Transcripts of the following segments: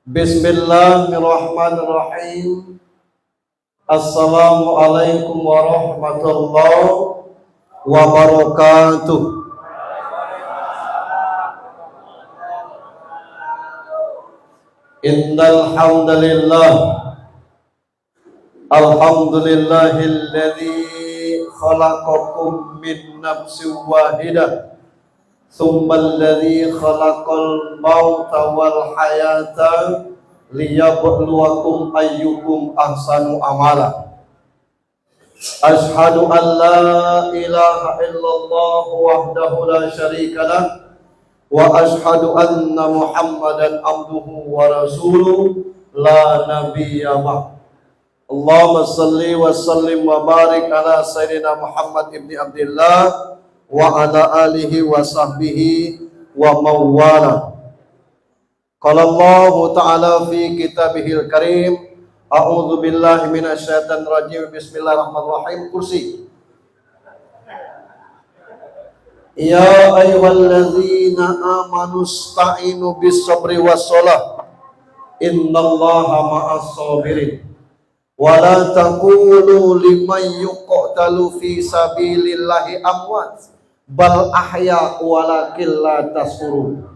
Bismillahirrahmanirrahim. Assalamualaikum warahmatullahi wabarakatuh. Innal hamdalillah alhamdulillahilladzi khalaqakum min nafsin wahidah tsummal ladzi khalaqal mauta wal hayata liyabluwakum ayyukum ahsanu amala. Ashhadu an la ilaha illallah wahdahu la syarika lah wa ashhadu anna Muhammadan abduhu wa rasuluh la nabiyya ba'd. Allahumma salli wa sallim wa barik ala sayyidina Muhammad ibni Abdillah wa ala alihi wa sahbihi wa mawwala. Qala Allah Ta'ala fi kitabihil karim, a'udzu billahi minasyaitonir rajim, bismillahirrahmanirrahim. Kursi. Ya ayyuhalladzina amanu ista'inu bis sabri was shalah innallaha ma'as sabirin wa la taqulu liman yuqtalu fi sabilillahi amwat bal ahya walakin la tashurun.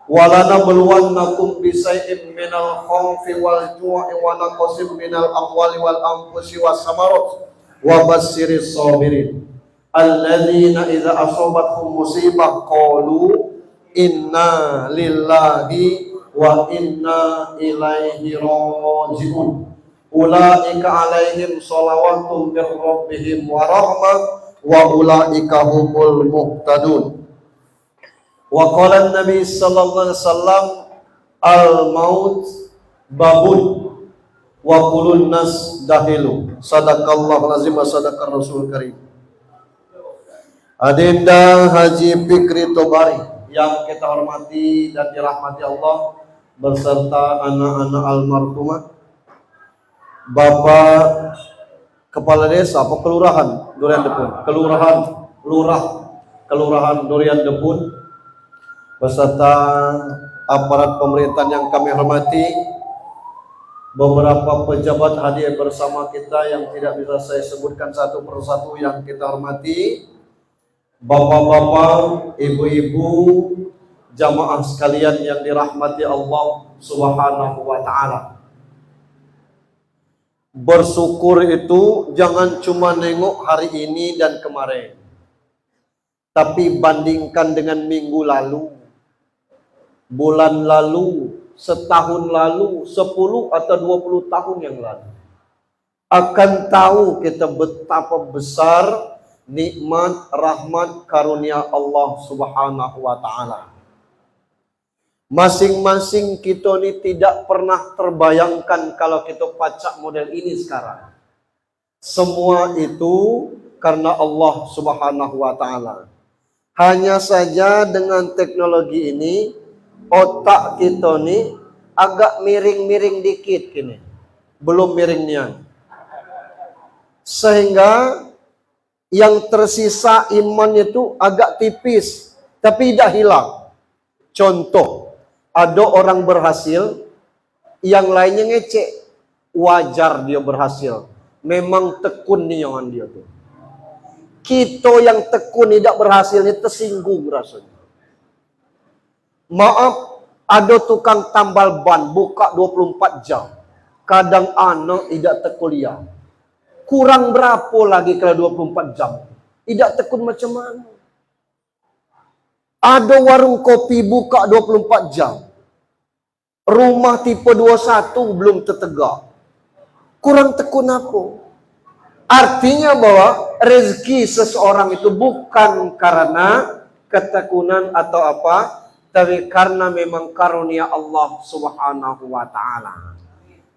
Wala nabluwannakum bisay'in minal khawfi wal ju'i wa naqsin minal amwali wal anfusi was samarat wa basyirish sabirin alladzina idza asabathum musibah qalu inna lillahi wa inna ilaihi raji'un. Ulaika alaihim shalawatum mir rabbihim wa rahmah wa ulaika humul muhtadun. Wa qala an-nabi sallallahu alaihi wasallam al-maut babun wa kulun nas dahilu. Sadaqallahu azim wa sadaqar rasul karim. Adinda Haji Fikri Tobari yang kita hormati dan dirahmati Allah beserta anak-anak almarhumah, Bapak Kepala Desa atau Kelurahan Durian Depun, Kelurahan Durian Depun, beserta aparat pemerintahan yang kami hormati, beberapa pejabat hadir bersama kita yang tidak bisa saya sebutkan satu persatu yang kita hormati, bapak-bapak, ibu-ibu, jamaah sekalian yang dirahmati Allah Subhanahu wa Ta'ala. Bersyukur itu jangan cuma nengok hari ini dan kemarin, tapi bandingkan dengan minggu lalu, bulan lalu, setahun lalu, 10 atau 20 tahun yang lalu. Akan tahu kita betapa besar nikmat, rahmat, karunia Allah Subhanahu wa Ta'ala. Masing-masing kita ini tidak pernah terbayangkan kalau kita pacak model ini sekarang. Semua itu karena Allah Subhanahu wa Ta'ala. Hanya saja dengan teknologi ini, otak kita ini agak miring-miring dikit gini. Belum miringnya. Sehingga yang tersisa iman itu agak tipis, tapi tidak hilang. Contoh, ada orang berhasil, yang lainnya ngecek. Wajar dia berhasil. Memang tekun niangan dia tuh. Kita yang tekun tidak berhasil ini tersinggung rasanya. Maaf, ada tukang tambal ban buka 24 jam. Kadang anak tidak terkuliah. Kurang berapa lagi kalau 24 jam? Tidak tekun macam mana? Ada warung kopi buka 24 jam. Rumah tipe 21 belum tertegak. Kurang tekun apa? Artinya bahwa rezeki seseorang itu bukan karena ketekunan atau apa, tapi karena memang karunia Allah Subhanahu wa Ta'ala.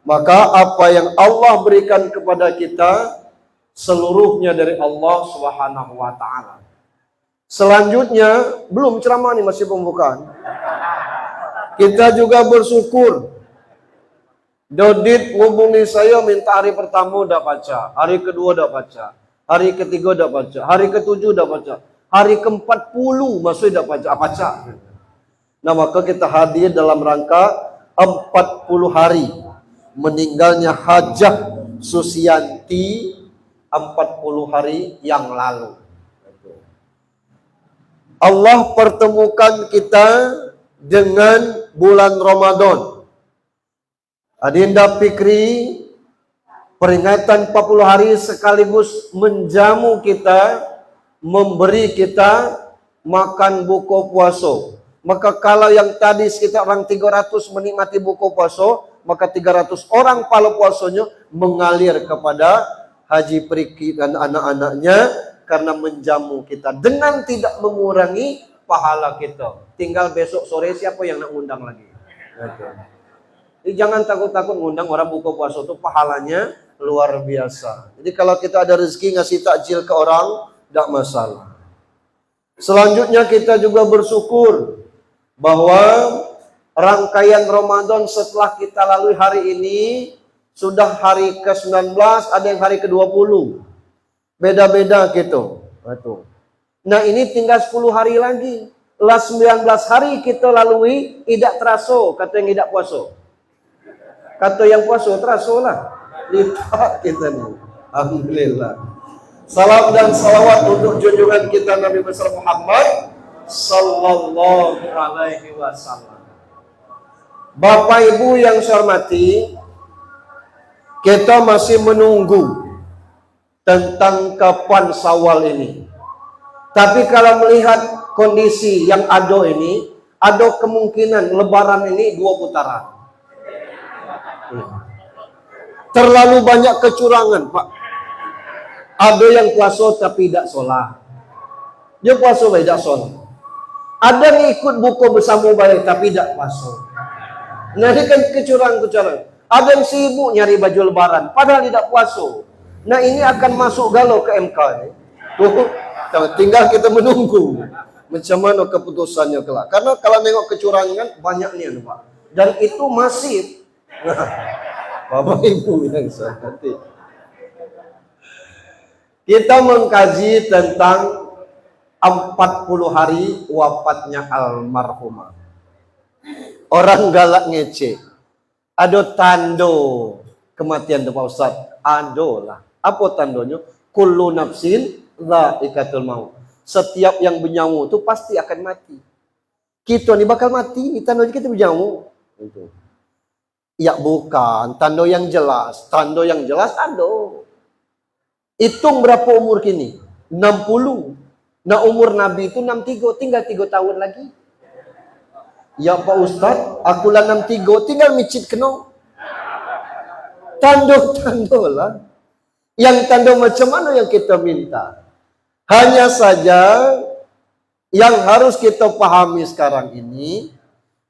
Maka apa yang Allah berikan kepada kita seluruhnya dari Allah Subhanahu wa Ta'ala. Selanjutnya, belum ceramah nih, masih pembukaan. Kita juga bersyukur. Dodit hubungi saya minta hari pertama udah baca, hari kedua udah baca, hari ketiga udah baca, hari ketujuh udah baca, hari ke-40 masih udah baca. Nah, maka kita hadir dalam rangka 40 hari meninggalnya Hajah Susianti 40 hari yang lalu. Allah pertemukan kita dengan bulan Ramadan. Adinda Fikri, peringatan 40 hari sekaligus menjamu kita, memberi kita makan buka puasa. Maka kalau yang tadi sekitar orang 300 menikmati buka puasa, maka 300 orang pahala puasanya mengalir kepada Haji Priki dan anak-anaknya karena menjamu kita dengan tidak mengurangi pahala kita. Tinggal besok sore siapa yang nak undang lagi. Jadi jangan takut-takut ngundang orang buka puasa itu pahalanya luar biasa. Jadi kalau kita ada rezeki ngasih takjil ke orang, tidak masalah. Selanjutnya kita juga bersyukur bahwa rangkaian Ramadan setelah kita lalui hari ini sudah hari ke-19, ada yang hari ke-20. Beda-beda gitu. Nah ini tinggal 10 hari lagi. Lah 19 hari kita lalui, tidak terasa, kata yang tidak puasa. Kata yang puasa terasa lah. Lipat kita nih. Alhamdulillah. Salam dan salawat untuk junjungan kita Nabi besar Muhammad sallallahu alaihi wasallam. Bapak Ibu yang saya hormati, kita masih menunggu tentang kapan Syawal ini. Tapi kalau melihat kondisi yang ada ini, ada kemungkinan Lebaran ini 2 putaran. Terlalu banyak kecurangan, Pak. Ada yang puasa tapi tidak sholat. Dia puasa tidak sholat. Ada yang ikut buka bersama baik tapi tidak puasa. Nah ini kan kecurangan. Ada yang sibuk nyari baju Lebaran padahal tidak puasa. Nah ini akan masuk galau ke MK nih. Tinggal kita menunggu macam mana keputusannya kelak. Karena kalau nengok kecurangan banyak nih Pak. Dan itu masif. Bapak Ibu yang saya hormati. Kita mengkaji tentang 40 hari wafatnya almarhumah. Orang galak ngece. Ada tando kematian Pak Ustaz. Ada lah. Apa tandonya? Kullu nafsin dha'iqatul maut. Setiap yang bernyawa itu pasti akan mati. Kita ni bakal mati. Tando kita bernyawa. Itu. Ya bukan. Tando yang jelas. Tando yang jelas ada. Hitung berapa umur kini? 60. Nah umur Nabi itu 63. Tinggal 3 tahun lagi. Ya Pak Ustaz, aku lah 63, tinggal micit kena. Tanda-tanda lah. Yang tanda macam mana yang kita minta? Hanya saja yang harus kita pahami sekarang ini,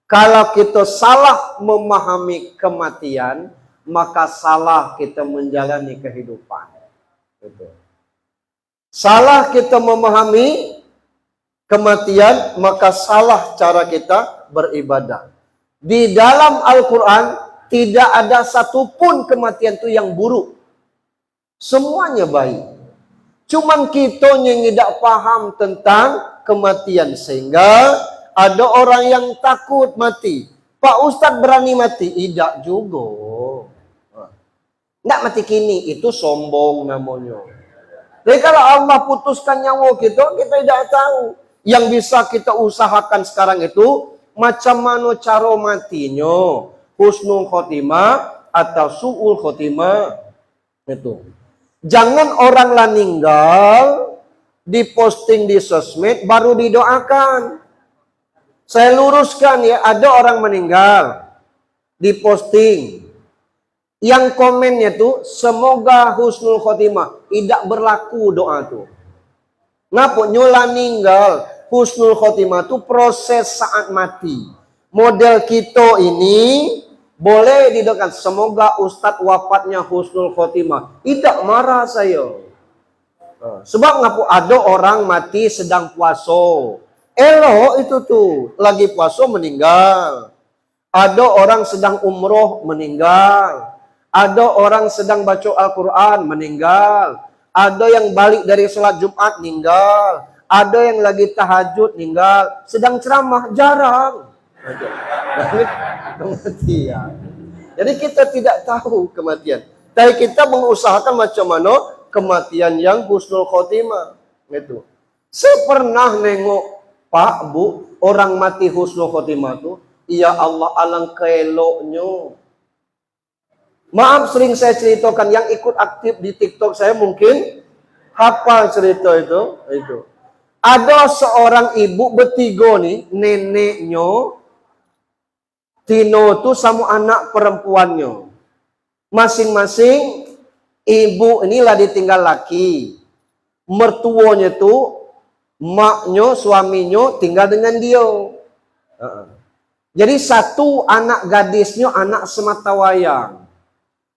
kalau kita salah memahami kematian, maka salah kita menjalani kehidupan. Salah kita memahami kematian, maka salah cara kita beribadah. Di dalam Al-Quran tidak ada satupun kematian itu yang buruk. Semuanya baik. Cuman kita yang tidak paham tentang kematian. Sehingga ada orang yang takut mati. Pak Ustadz berani mati? Tidak juga. Tidak mati kini, itu sombong namanya. Jadi kalau Allah putuskan nyawa kita tidak tahu. Yang bisa kita usahakan sekarang itu, macam mana cara matinya. Husnul khotimah atau su'ul khotimah. Itu. Jangan orang lah meninggal, diposting di sosmed, baru didoakan. Saya luruskan ya, ada orang meninggal, diposting. Yang komennya tuh, semoga husnul khotimah. Tidak berlaku doa tuh. Ngapa? Nyola ninggal. Husnul khotimah itu proses saat mati. Model kita ini boleh didoakan. Semoga Ustadz wafatnya husnul khotimah. Tidak marah saya. Sebab ngapa? Ada orang mati sedang puasa. Elok itu tuh. Lagi puasa meninggal. Ada orang sedang umroh meninggal. Ada orang sedang baca Al-Quran meninggal. Ada yang balik dari sholat Jumat meninggal. Ada yang lagi tahajud meninggal. Sedang ceramah jarang. Dari kematian. Jadi kita tidak tahu kematian. Tapi kita mengusahakan macam mana kematian yang husnul khotimah. Gitu. Saya pernah nengok Pak, Bu, orang mati husnul khotimah tuh, ya Allah alangkah eloknya. Maaf sering saya ceritakan, yang ikut aktif di TikTok saya mungkin hafal cerita itu. Ada seorang ibu bertiga nih, neneknya, Tino tuh sama anak perempuannya. Masing-masing ibu inilah ditinggal laki. Mertuanya tuh, maknya, suaminya tinggal dengan dia. Jadi satu anak gadisnya anak sematawayang.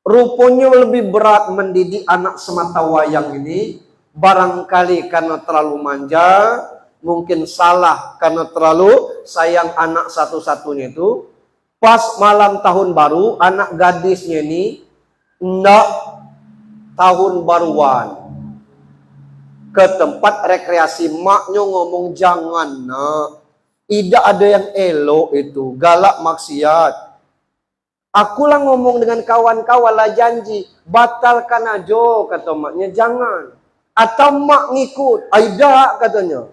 Rupanya lebih berat mendidik anak sematawayang ini. Barangkali karena terlalu manja, mungkin salah karena terlalu sayang anak satu-satunya itu. Pas malam tahun baru, anak gadisnya ini ndak tahun baruan ke tempat rekreasi. Maknya ngomong, jangan nak, tidak ada yang elok itu, galak maksiat. Akulah ngomong dengan kawan-kawan lah, janji batalkan aja, kata maknya, jangan. Atau mak ngikut, tidak katanya.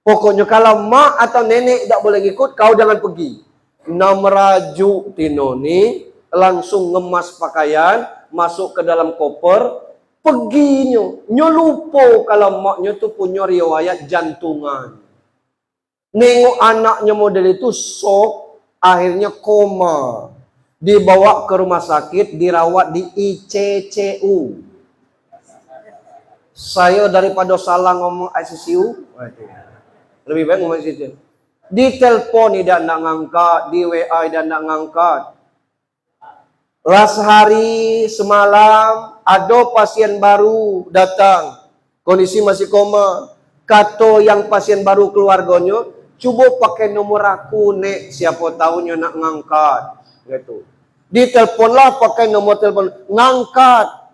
Pokoknya kalau mak atau nenek tidak boleh ngikut, kau jangan pergi. Namraju Tino ni langsung ngemas pakaian, masuk ke dalam koper, perginya. Nyo lupa kalau maknya tu punya riwayat jantungan. Nengok anaknya model itu sok, akhirnya koma. Dibawa ke rumah sakit, dirawat di ICCU. Saya daripada salah ngomong ICCU, lebih baik ngomong ICCU. Di telepon tidak ngangkat, di WA tidak ngangkat. Last hari semalam ada pasien baru datang, kondisi masih koma. Kata yang pasien baru keluarganya, coba pakai nomor aku nek, siapa tahunya nak ngangkat. Gitu. Diteleponlah pakai nomor telepon, ngangkat.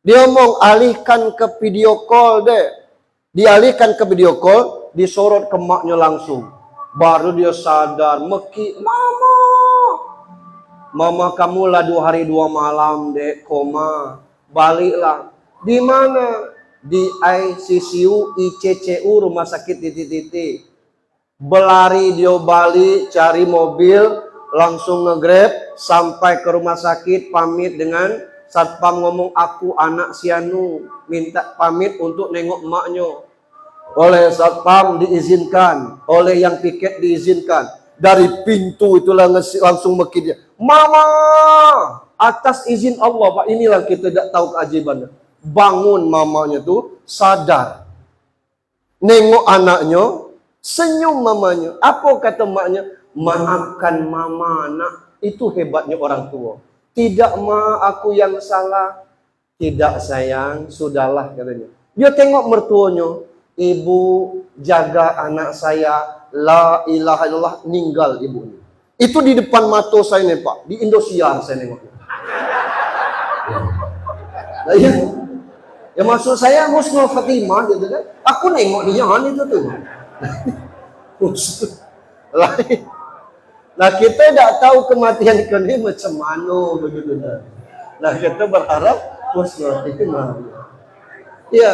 Dia ngomong, alihkan ke video call deh. Dialihkan ke video call, disorot ke maknya langsung. Baru dia sadar, meki, mama. Mama kamu lah 2 hari 2 malam dek koma. Baliklah. Di mana? Di ICCU, ICCU, rumah sakit titik-titik. Berlari dia balik, cari mobil, langsung nge-grab sampai ke rumah sakit, pamit dengan satpam, ngomong, aku anak sianu, minta pamit untuk nengok emaknya. Oleh satpam diizinkan, oleh yang piket diizinkan. Dari pintu itulah langsung meki dia, mama, atas izin Allah Pak, inilah kita tidak tahu keajaibannya. Bangun mamanya tuh, sadar. Nengok anaknya, senyum mamanya. Apa kata maknya? Maafkan mama nak. Itu hebatnya orang tua. Tidak ma, aku yang salah. Tidak sayang, sudahlah katanya. Dia tengok mertuanya, ibu jaga anak saya, la ilaha illallah, meninggal ibunya. Itu di depan mata saya nih Pak, di Indosiar saya nengoknya. Nah, ya maksud saya husnul khotimah gitu kan. Aku nengok dia itu tuh. Lain. Nah kita tidak tahu kematian ini macam mana begitu. Nah kita berharap husnul khotimah. Ya,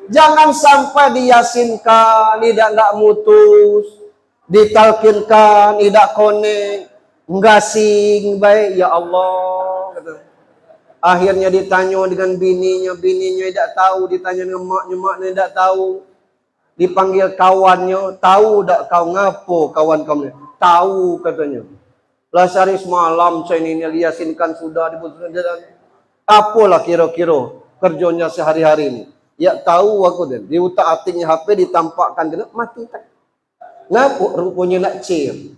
jangan sampai diyasinkan, tidak mutus, ditalkinkan, tidak konek, enggak sing baik ya Allah. Kata. Akhirnya ditanya dengan bininya tidak tahu, ditanya dengan maknya tidak tahu. Dipanggil kawannya, tahu tak kau ngapo kawan kamu? Tahu katanya. Lah sehari semalam saya ini liasinkan sudah diputuskan jalan. Apalah kira-kira kerjanya sehari-hari ini? Ya tahu aku deh. Di utak-atiknya HP ditampakkan kena mati tak. Ngapo rupanya nak cir.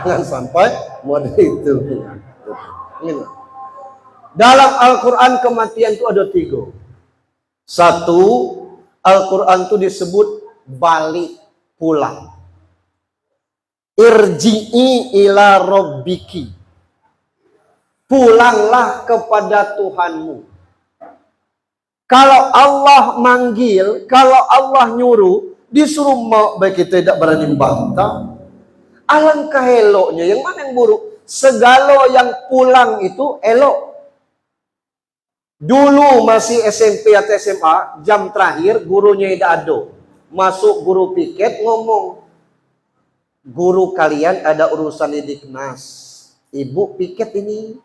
Jangan sampai model itu. Ini. Dalam Al-Quran kematian itu ada 3. 1, Al-Quran itu disebut balik pulang. Irji'i ila rabbiki. Pulanglah kepada Tuhanmu. Kalau Allah manggil, kalau Allah nyuruh, disuruh mau, baik kita tidak berani bantah. Alangkah eloknya, yang mana yang buruk? Segala yang pulang itu elok. Dulu masih SMP atau SMA, jam terakhir gurunya tidak ada. Masuk guru piket ngomong, guru kalian ada urusan di Diknas. Ibu piket ini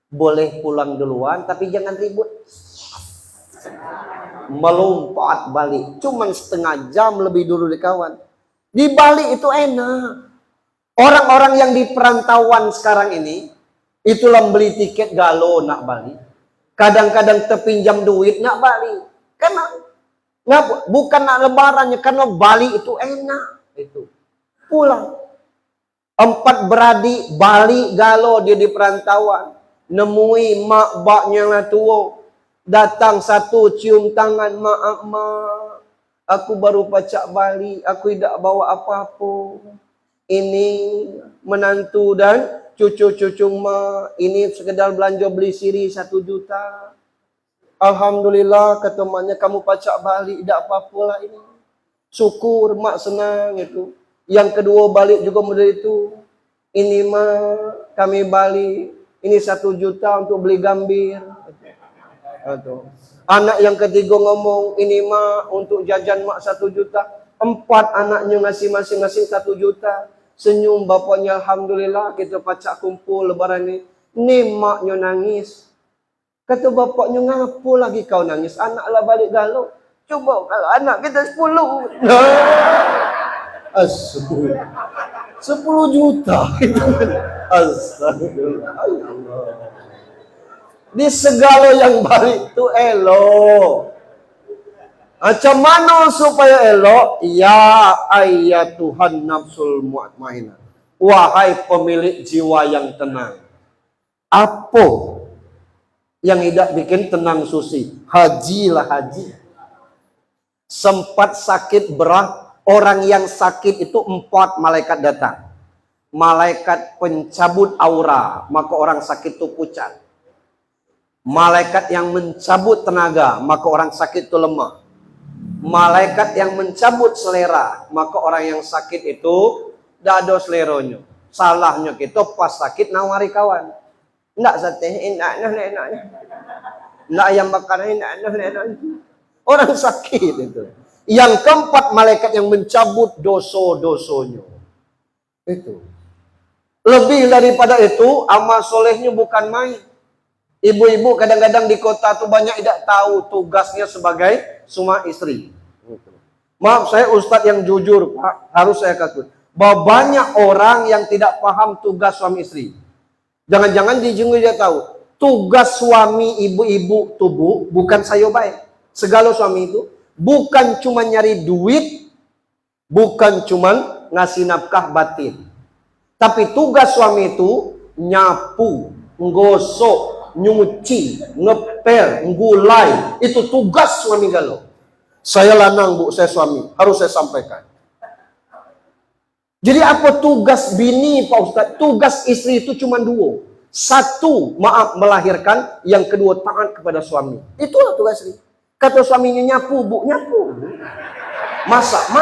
boleh pulang duluan, tapi jangan ribut. Melompat balik, cuman setengah jam lebih dulu di kawan. Di balik itu enak. Orang-orang yang di perantauan sekarang ini, itulah beli tiket galo nak balik. Kadang-kadang terpinjam duit nak balik. Karena bukan nak lebarannya, karena balik itu enak. Itu pulang. 4 beradik balik galo dia di perantauan. Nemui mak baknya lah tua. Datang satu cium tangan, maaf mak. Aku baru pacak balik, aku tidak bawa apa-apa. Ini menantu dan cucu-cucu mak, ini sekedar belanja beli siri 1 juta. Alhamdulillah, kata maknya, kamu pacak balik, tidak apa-apalah ini. Syukur, mak senang itu. Yang kedua balik juga model itu. Ini mak, kami balik, ini 1 juta untuk beli gambir. Anak yang ketiga ngomong, ini mak untuk jajan mak 1 juta. 4 anaknya ngasih masing-masing 1 juta. Senyum bapaknya, alhamdulillah kita pacak kumpul lebaran ni. Ni maknya nangis. Kata bapaknya, ngapa lagi kau nangis? Anaklah balik galau. Coba kalau anak kita 10. Astagfirullah. 10 juta. Astagfirullah. Di segala yang balik tu elok. Macam mana supaya elok? Ya ayat Tuhan nafsul mutmainah. Wahai pemilik jiwa yang tenang. Apa yang tidak bikin tenang susi? Hajilah haji. Sempat sakit berat, orang yang sakit itu 4 malaikat datang. Malaikat pencabut aura, maka orang sakit itu pucat. Malaikat yang mencabut tenaga, maka orang sakit itu lemah. Malaikat yang mencabut selera, maka orang yang sakit itu dah ada seleranya. Salahnya kita pas sakit nawari kawan. Ndak sate, enak. Ndak ayam bakar, enak. Orang sakit itu. Yang keempat, malaikat yang mencabut dosa-dosanya. Itu. Lebih daripada itu, amal solehnya bukan main. Ibu-ibu kadang-kadang di kota tuh banyak tidak tahu tugasnya sebagai suami istri. Maaf, saya ustadz yang jujur, Pak, harus saya katakan bahwa banyak orang yang tidak paham tugas suami istri. Jangan-jangan dijenguk dia tahu tugas suami ibu-ibu tubuh bukan sayo baik. Segala suami itu bukan cuma nyari duit, bukan cuma ngasih nafkah batin. Tapi tugas suami itu nyapu, nggosok, nyuci, ngepel, ngulai. Itu tugas suami galau. Saya lanang bu, saya suami. Harus saya sampaikan. Jadi apa tugas bini Pak Ustadz? Tugas istri itu cuma 2. 1, maaf melahirkan. Yang kedua, taat kepada suami. Itulah tugas istri. Kata suaminya nyapu bu, nyapu. Masak.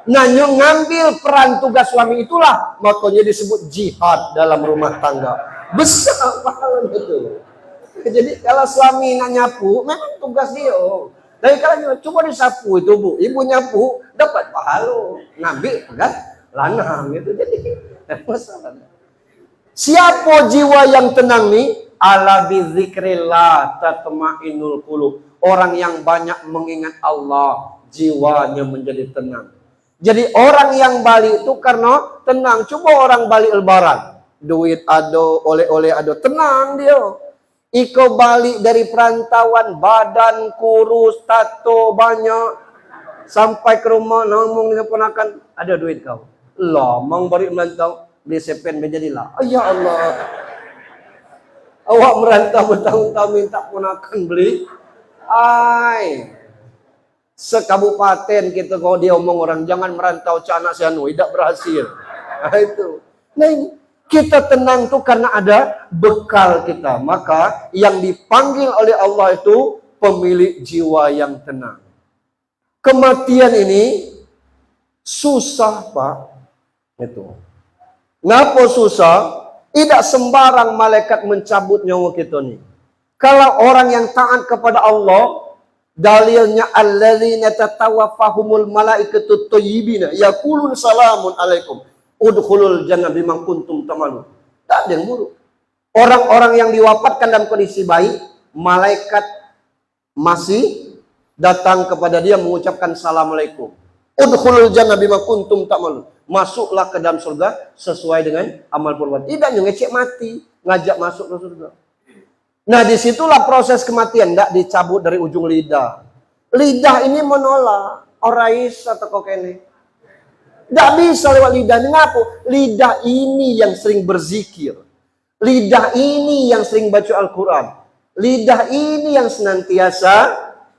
Nah, ngambil peran tugas suami itulah. Makanya disebut jihad dalam rumah tangga. Besar pahala itu. Jadi kalau suami nak nyapu, memang tugas dia. Dari kalau coba disapu itu bu, ibu nyapu dapat pahala, ngambil kan lanang itu. Jadi masalah. Siapa jiwa yang tenang nih? Ala bizikrillah tatma'innul qulub. Orang yang banyak mengingat Allah, jiwanya menjadi tenang. Jadi orang yang balik itu karena tenang. Coba orang balik lebaran. Duit ada, oleh-oleh ada, tenang dia. Iko balik dari perantauan, badan kurus, tato banyak. Sampai ke rumah, ngomong dengan ponakan, ada duit kau. Lah, mau balik merantau, beli sepen menjadilah. Ya Allah. Awak merantau bertahun-tahun minta ponakan beli. Sekabupaten kita kalau dia omong orang, jangan merantau anak sianu, tidak berhasil. Nah itu. Nah ini. Kita tenang tuh karena ada bekal kita. Maka yang dipanggil oleh Allah itu pemilik jiwa yang tenang. Kematian ini susah Pak. Itu. Ngapa susah? Tidak sembarang malaikat mencabut nyawa kita ni. Kalau orang yang taat kepada Allah, dalilnya alladzina tatawaffahumul malaikatu thayyibina yaqulun salamun alaikum udkhulul jannah bima kuntum ta'malun. Tak ada yang buruk. Orang-orang yang diwafatkan dalam kondisi baik, malaikat masih datang kepada dia mengucapkan assalamualaikum. Udkhulul jannah bima kuntum ta'malun. Masuklah ke dalam surga sesuai dengan amal perbuatan. Tidak ngecek mati, ngajak masuk ke surga. Nah, disitulah proses kematian, tidak dicabut dari ujung lidah. Lidah ini menolak. Orais atau kokene. Tidak bisa lewat lidah. Kenapa? Lidah ini yang sering berzikir. Lidah ini yang sering baca Al-Quran. Lidah ini yang senantiasa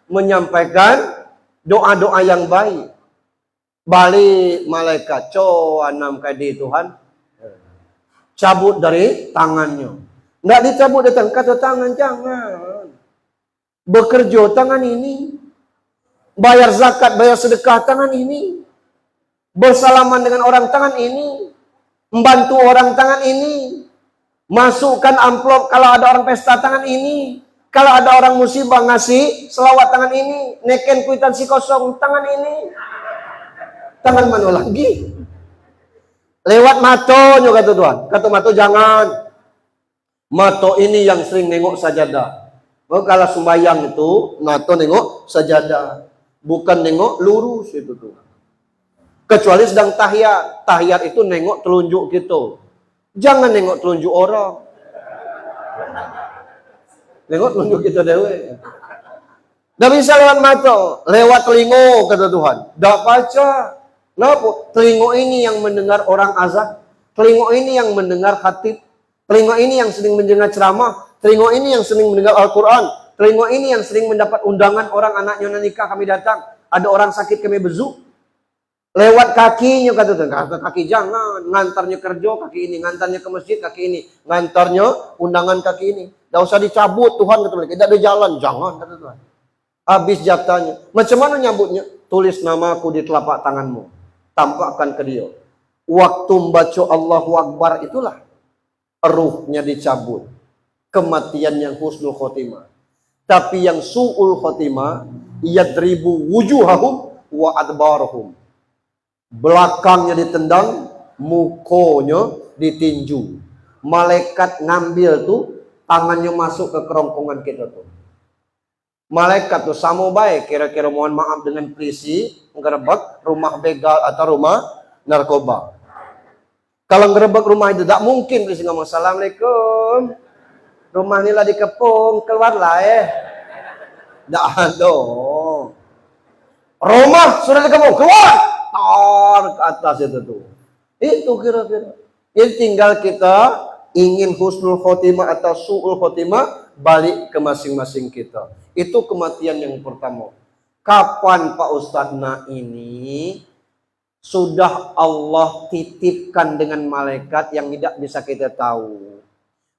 menyampaikan doa-doa yang baik. Balik malaikat, anam kadi Tuhan. Cabut dari tangannya. Tidak dicabut dari tangan, kata tangan jangan. Bekerja tangan ini. Bayar zakat, bayar sedekah tangan ini. Bersalaman dengan orang tangan ini. Membantu orang tangan ini. Masukkan amplop kalau ada orang pesta tangan ini. Kalau ada orang musibah ngasih selawat tangan ini. Neken kwitansi kosong tangan ini. Tangan mana lagi? Lewat matonya kata Tuhan. Kata mato jangan. Mato ini yang sering nengok sajadah. Kalau sembahyang itu, mato nengok sajadah. Bukan nengok lurus itu tuh. Kecuali sedang tahiyat. Tahiyat itu nengok telunjuk kita. Jangan nengok telunjuk orang. Nengok telunjuk kita dewe. Tidak bisa lewat mata. Lewat telinga kata Tuhan. Tidak baca. Kenapa? Telinga ini yang mendengar orang azan. Telinga ini yang mendengar khatib. Telinga ini yang sering mendengar ceramah. Telinga ini yang sering mendengar Al-Quran. Telinga ini yang sering mendapat undangan orang anaknya nikah kami datang. Ada orang sakit kami bezu. Lewat kakinya kata Tuhan. Kata kaki jangan. Ngantarnya kerja kaki ini. Ngantarnya ke masjid kaki ini. Ngantarnya undangan kaki ini. Tidak usah dicabut Tuhan kata mereka. Tidak ada jalan. Jangan kata Tuhan. Habis jatahnya. Macam mana nyambutnya? Tulis namaku di telapak tanganmu. Tampakkan ke dia. Waktu membaca Allahu Akbar itulah ruhnya dicabut. Kematian yang husnul khotimah. Tapi yang su'ul khotimah yadribu wujuhahum wa adbarahum. Belakangnya ditendang, mukonya ditinju. Malaikat ngambil tuh, tangannya masuk ke kerongkongan kita tuh. Malaikat tuh sama baik, kira-kira mohon maaf dengan polisi, ngerebek rumah begal atau rumah narkoba. Kalau ngerebek rumah itu, tak mungkin polisi ngomong, Assalamualaikum. Rumah ini lah dikepung, keluarlah Tak ada. Rumah sudah dikepung, keluar. Tor ke atas itu tuh. Itu kira-kira. Jadi tinggal kita ingin husnul khotimah atau su'ul khotimah, balik ke masing-masing kita. Itu kematian yang pertama. Kapan Pak Ustadz? Nah ini sudah Allah titipkan dengan malaikat yang tidak bisa kita tahu.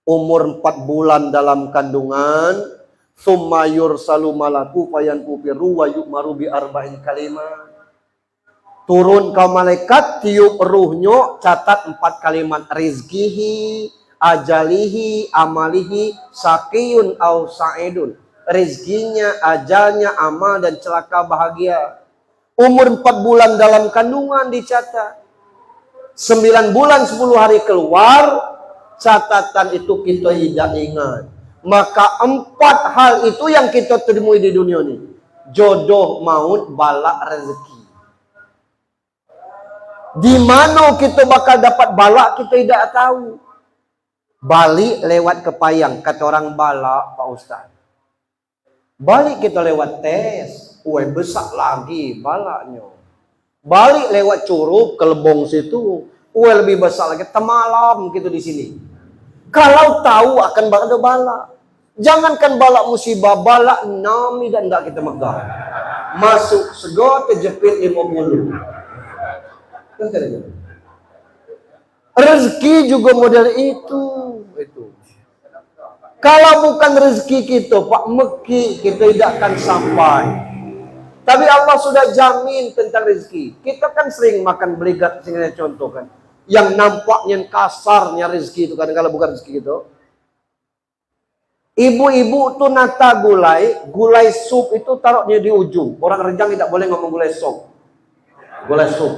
Umur 4 bulan dalam kandungan, summa yursalu malaku fayanfufiru wa yu'maru bi arba'in kalimat. Turun ke malaikat, tiup ruhnya, catat 4 kalimat. Rizkihi, ajalihi, amalihi, sakiyun au sa'idun. Rizkinya, ajalnya, amal, dan celaka bahagia. Umur 4 bulan dalam kandungan dicatat. 9 bulan 10 hari keluar, catatan itu kita tidak ingat. Maka 4 hal itu yang kita temui di dunia ini. Jodoh, maut, bala, rezeki. Di mana kita bakal dapat balak kita tidak tahu. Balik lewat kepayang, kata orang balak Pak Ustaz. Balik kita lewat tes, besar lagi balaknya. Balik lewat Curug, Kelebong situ, lebih besar lagi. Temalam gitu di sini. Kalau tahu akan bakal ada balak. Jangankan balak musibah, balak nami dan tidak kita megah. Masuk sego terjepit 50. Rezeki juga model itu. Kalau bukan rezeki kita, Pak Meki, kita tidak akan sampai. Tapi Allah sudah jamin tentang rezeki. Kita kan sering makan beligat, sehingga contoh kan. yang nampaknya kasarnya rezeki itu kadang-kadang bukan rezeki gitu. Ibu-ibu tuh nata gulai sup itu taruhnya di ujung. Orang Rejang tidak boleh ngomong gulai sup. Gulai sup.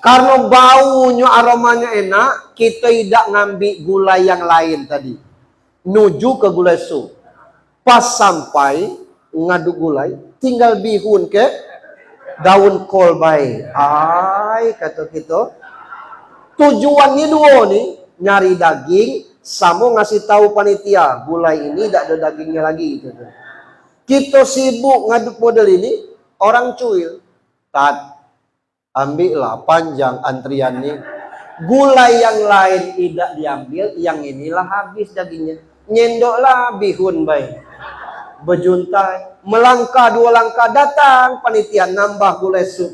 Karena baunya, aromanya enak, kita tidak ngambil gulai yang lain tadi. Nuju ke gulai sup. Pas sampai ngaduk gulai, tinggal bihun ke daun kolbai. Ay, kata kita. Tujuannya dua nih, nyari daging, sama ngasih tahu panitia, gulai ini tidak ada dagingnya lagi. Gitu. Kita sibuk ngaduk model ini, orang cuil. Tat, ambillah panjang antriannya. Gulai yang lain tidak diambil, yang inilah habis dagingnya. Nyendoklah bihun baik. Bejuntai, melangkah 2 langkah datang panitia nambah gulai sup.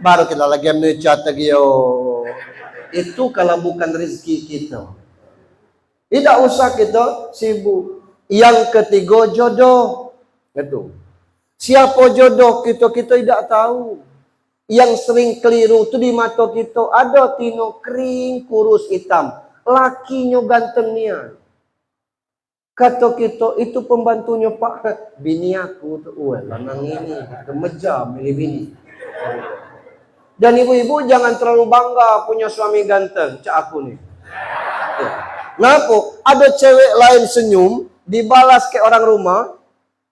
Baru kita lagi mencat lagi yo. Itu kalau bukan rezeki kita. Tidak usah kita sibuk. Yang ketiga jodoh. Itu. Siapa jodoh kita tidak tahu. Yang sering keliru itu di mata kita ada tino kering kurus hitam. Lakinya gantengnya. Kata kita itu pembantunya Pak. Bini aku tuh, lanang ini gemeja milih bini. Dan ibu-ibu jangan terlalu bangga punya suami ganteng, cak aku nih. Kenapa? Ada cewek lain senyum, dibalas ke orang rumah,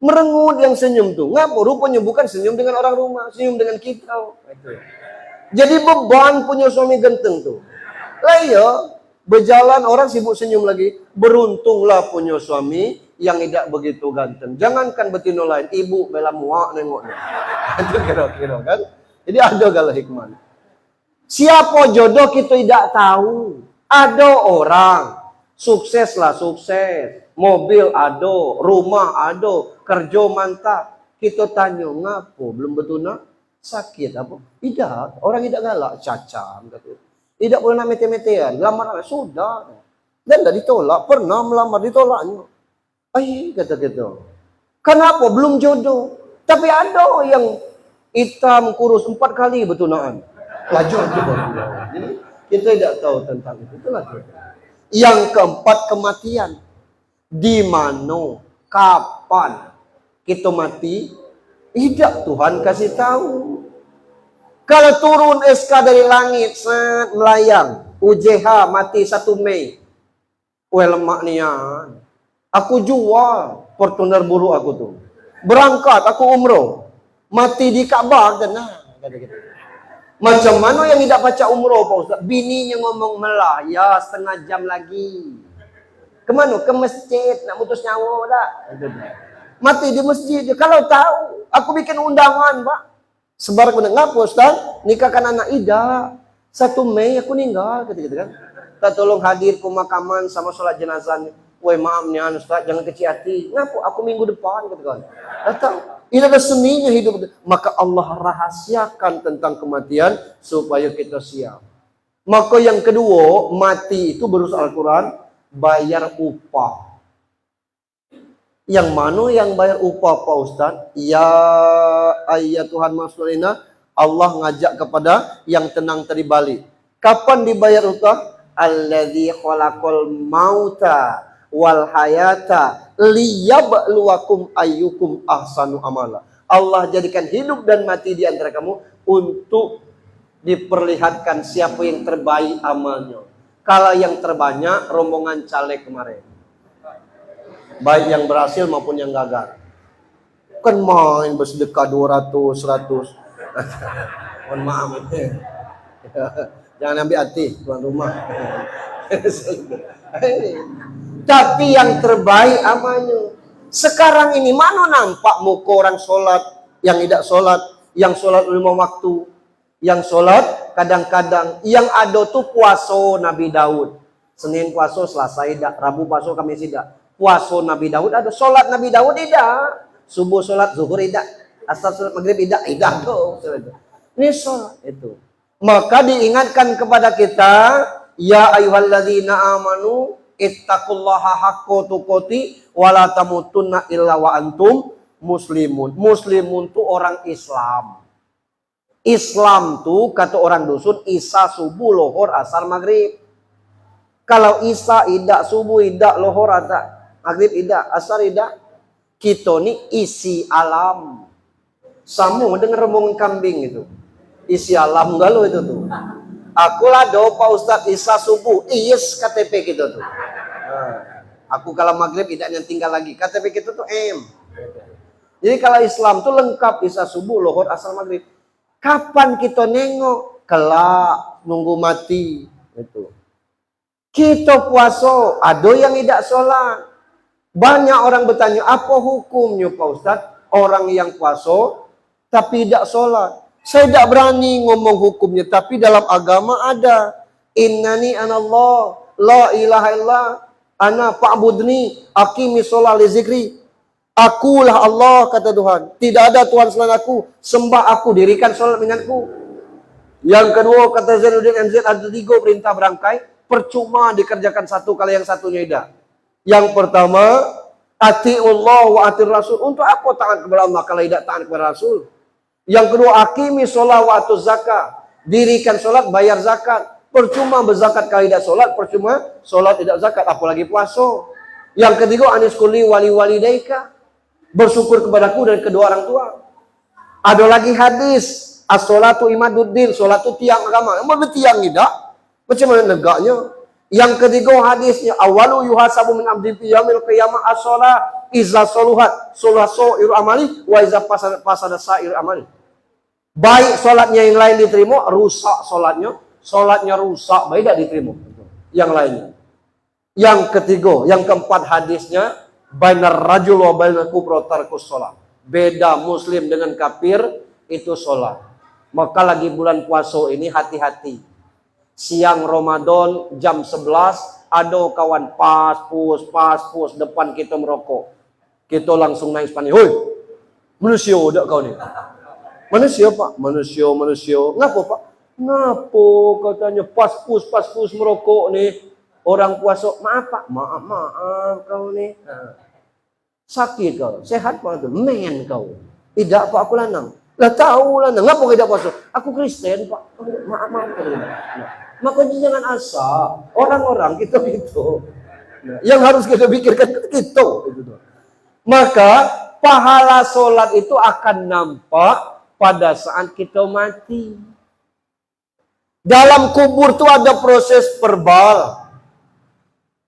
merengut yang senyum tuh. Ngapa? Rupanya bukan senyum dengan orang rumah, senyum dengan kita. Jadi beban punya suami ganteng tuh. Lah iya, berjalan orang sibuk senyum lagi. Beruntunglah punya suami yang tidak begitu ganteng. Jangankan betina lain, ibu bela muak nengoknya. Itu kira-kira kan? Jadi ada galah hikmah. Siapa jodoh kita tidak tahu. Ada orang sukses lah sukses, mobil ada, rumah ada, kerja mantap. Kita tanya ngapo belum betuna sakit apa? Tidak, orang tidak galak cacam kata. Tidak boleh nak mete-metean, lamar sudah. Dan tidak ditolak, pernah melamar ditolaknya. Ay kata kita. Kenapa belum jodoh? Tapi ada yang hitam kurus 4 kali betunaan. Lajur juga. Jadi kita tidak tahu tentang itu. Itulah. Yang keempat kematian. Di mana, kapan kita mati? Tidak Tuhan kasih tahu. Kalau turun SK dari langit, sangat melayang. UJH mati 1 Mei. Lemak nian. Aku jual Fortuner buruk aku tuh. Berangkat, aku umroh. Mati di Ka'bah dan macam mana yang tidak baca umroh Pak Ustaz? Bininya ngomong melayar 1/2 jam lagi. Kemana? Ke masjid nak putus nyawa dah. Mati di masjid. Kalau tahu, aku bikin undangan Pak. Sebar ke ngapa Ustaz? Nikahkan anak Ida. 1 Mei aku meninggal gitu kan. Tak tolong hadir ke pemakaman sama sholat jenazah. Woi maaf nih Ustaz, jangan kecil hati. Ngapu? Aku minggu depan gitu kan. Datang. Ini ada seninya hidup. Maka Allah rahasiakan tentang kematian supaya kita siap. Maka yang kedua, mati itu berusaha Al-Quran, bayar upah. Yang mana yang bayar upah Pak Ustaz? Ya ayat Tuhan maksudnya Allah ngajak kepada yang tenang tadi balik. Kapan dibayar upah? Alladzi khalaqal mauta wal hayata liyabluwakum ayyukum ahsanu amala. Allah jadikan hidup dan mati di antara kamu untuk diperlihatkan siapa yang terbaik amalnya. Kalau yang terbanyak rombongan caleg kemarin. Baik yang berhasil maupun yang gagal. Kan main bersedekah 200, 100. Mohon maaf ini. Jangan ambil hati tuan rumah. Tapi yang terbaik amalnya. Sekarang ini mana nampak muka orang sholat, yang tidak sholat, yang sholat 5 waktu, yang sholat kadang-kadang, yang ada tuh puasa Nabi Daud. Senin puasa, Selasa tidak, Rabu puasa, Kamis tidak. Puasa Nabi Daud ada, sholat Nabi Daud tidak. Subuh sholat, zuhur tidak. Asar sholat maghrib tidak tuh. Ini sholat itu. Maka diingatkan kepada kita, ya ayyuhalladzina amanu ittaqullaha haqqa tuqati wa la tamutunna illa wa antum muslimun. Muslimun itu orang Islam. Islam tuh kata orang dusun Isya subuh lohor asar maghrib. Kalau Isya idak subuh idak lohor ada maghrib idak asar idak. Kita nih isi alam. Sama dengan rombongan kambing itu. Isi alam galau itu tuh. Aku lah doa Pak Ustadz Isya subuh. Yes KTP kita tuh. Aku kalau maghrib tidak yang tinggal lagi. KTP kita tuh M. Jadi kalau Islam tuh lengkap Isya subuh, lohor, asar, maghrib. Kapan kita nengok? Kelak nunggu mati. Itu. Kita puasa, ada yang tidak sholat. Banyak orang bertanya, apa hukumnya Pak Ustadz? Orang yang puasa tapi tidak sholat. Saya tidak berani ngomong hukumnya, tapi dalam agama ada. Innani anallah, la ilaha illallah, ana fa'budni, aqimi sholat li zikri. Akulah Allah, kata Tuhan. Tidak ada Tuhan selain aku. Sembah aku, dirikan sholat denganku. Yang kedua, kata Zainuddin MZ, ada 3 perintah berangkai. Percuma dikerjakan satu kalau yang satunya tidak. Yang pertama, ati'ullah wa atir rasul. Untuk apa taat kepada Allah kalau tidak taat kepada Rasul? Yang kedua, aqimi sholat wa atuz zakat. Dirikan sholat, bayar zakat. Percuma berzakat kalau tidak sholat, percuma sholat tidak zakat, apalagi puasa. Yang ketiga, aniskuli wali daika. Bersyukur kepadaku dan kedua orang tua. Ada lagi hadis, as-sholatu imaduddin, sholat itu tiang agama. Emang tiang tidak? Macam mana negaknya? Yang ketiga hadisnya, awalu yuhasabu min abdi fi yaumil qiyamah as-shalah iza soluhat solaso iru amali wa iza pasada sa'ir amali. Baik sholatnya yang lain diterima, rusak sholatnya rusak, baik tidak diterima yang lainnya. Yang ketiga, yang keempat hadisnya, bainar rajul wa bainal kufri tarkus sholat. Beda muslim dengan kafir itu sholat. Maka lagi bulan puasa ini hati-hati. Siang Ramadan jam 11 ada kawan pas pus depan kita merokok. Kita langsung naik panik. Hoi, manusia udah kau nih. Manusia Pak, manusia. Ngapa Pak? Ngapa katanya pas pus merokok nih. Orang puasa, maaf Pak, maaf kau nih. Sakit kau, sehat Pak itu, men kau. Tidak Pak, aku lanang. Lah tahu lanang, ngapa tidak puasa? Aku Kristen Pak. Maaf kau. Maka jangan asal orang-orang kita gitu. Yang harus kita pikirkan kita. Maka pahala sholat itu akan nampak pada saat kita mati. Dalam kubur itu ada proses verbal.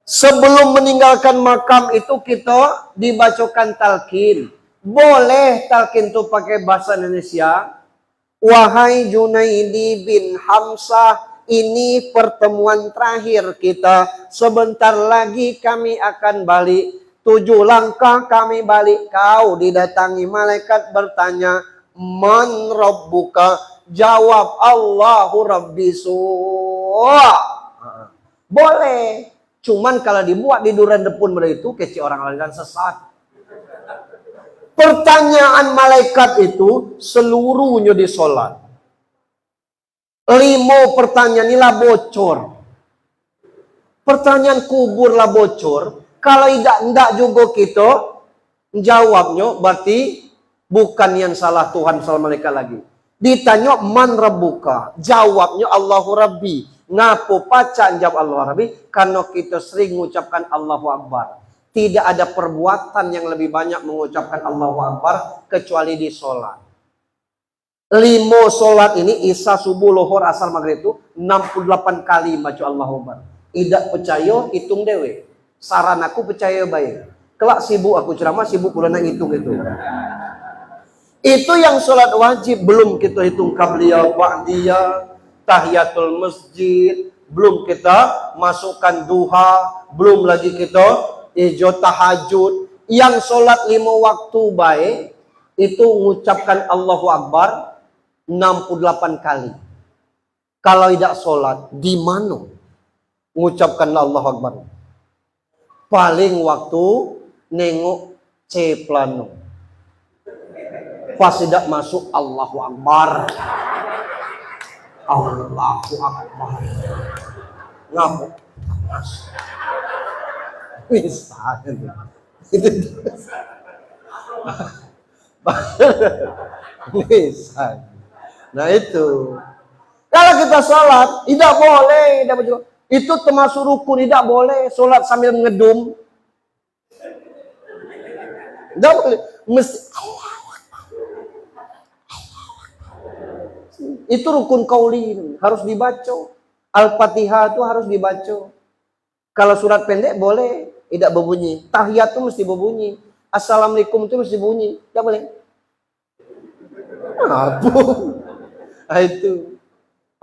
Sebelum meninggalkan makam itu kita dibacakan talqin. Boleh talqin itu pakai bahasa Indonesia. Wahai Junaidi bin Hamzah, ini pertemuan terakhir kita. Sebentar lagi kami akan balik. 7 langkah kami balik. Kau didatangi malaikat bertanya, man rabbuka? Jawab, Allahu rabbi boleh. Cuman kalau dibuat di duren depun itu kecil orang lain sesat. Pertanyaan malaikat itu seluruhnya di sholat. 5 pertanyaan inilah bocor. Pertanyaan kubur lah bocor. Kalau tidak juga kita jawabnya berarti bukan yang salah Tuhan, salah malaikat lagi. Ditanya man rabbuka, jawabnya Allahu Rabbi. Ngapo pacan jawab Allahu Rabbi? Karena kita sering mengucapkan Allahu Akbar. Tidak ada perbuatan yang lebih banyak mengucapkan Allahu Akbar kecuali di sholat. 5 sholat ini Isya subuh lohor asar maghrib itu 68 kali baca Allahu Akbar. Tidak percaya hitung dewe. Saran aku percaya baik. Kelak sibuk aku ceramah, sibuk pula nak hitung itu. Itu yang sholat wajib, belum kita hitung qabliyah, ba'diyah, tahiyatul masjid, belum kita masukkan duha, belum lagi kita hijau tahajud. Yang sholat 5 waktu baik itu mengucapkan Allahu Akbar 68 kali. Kalau tidak sholat, di mana mengucapkan Allahu Akbar? Paling waktu nengok ceplano. Pas tidak masuk Allahu Akbar. Allahu Akbar. Ngapa? Bisa. Itu bisa. Nah itu. Kalau kita sholat, tidak boleh. Itu termasuk rukun, tidak boleh. Sholat sambil ngedum. Tidak boleh. Mesti itu rukun qauli, harus dibaca. Al-Fatihah itu harus dibaca. Kalau surat pendek boleh, tidak berbunyi. Tahiyat itu mesti berbunyi. Assalamualaikum itu mesti bunyi. Tidak boleh. Apa? Nah, itu.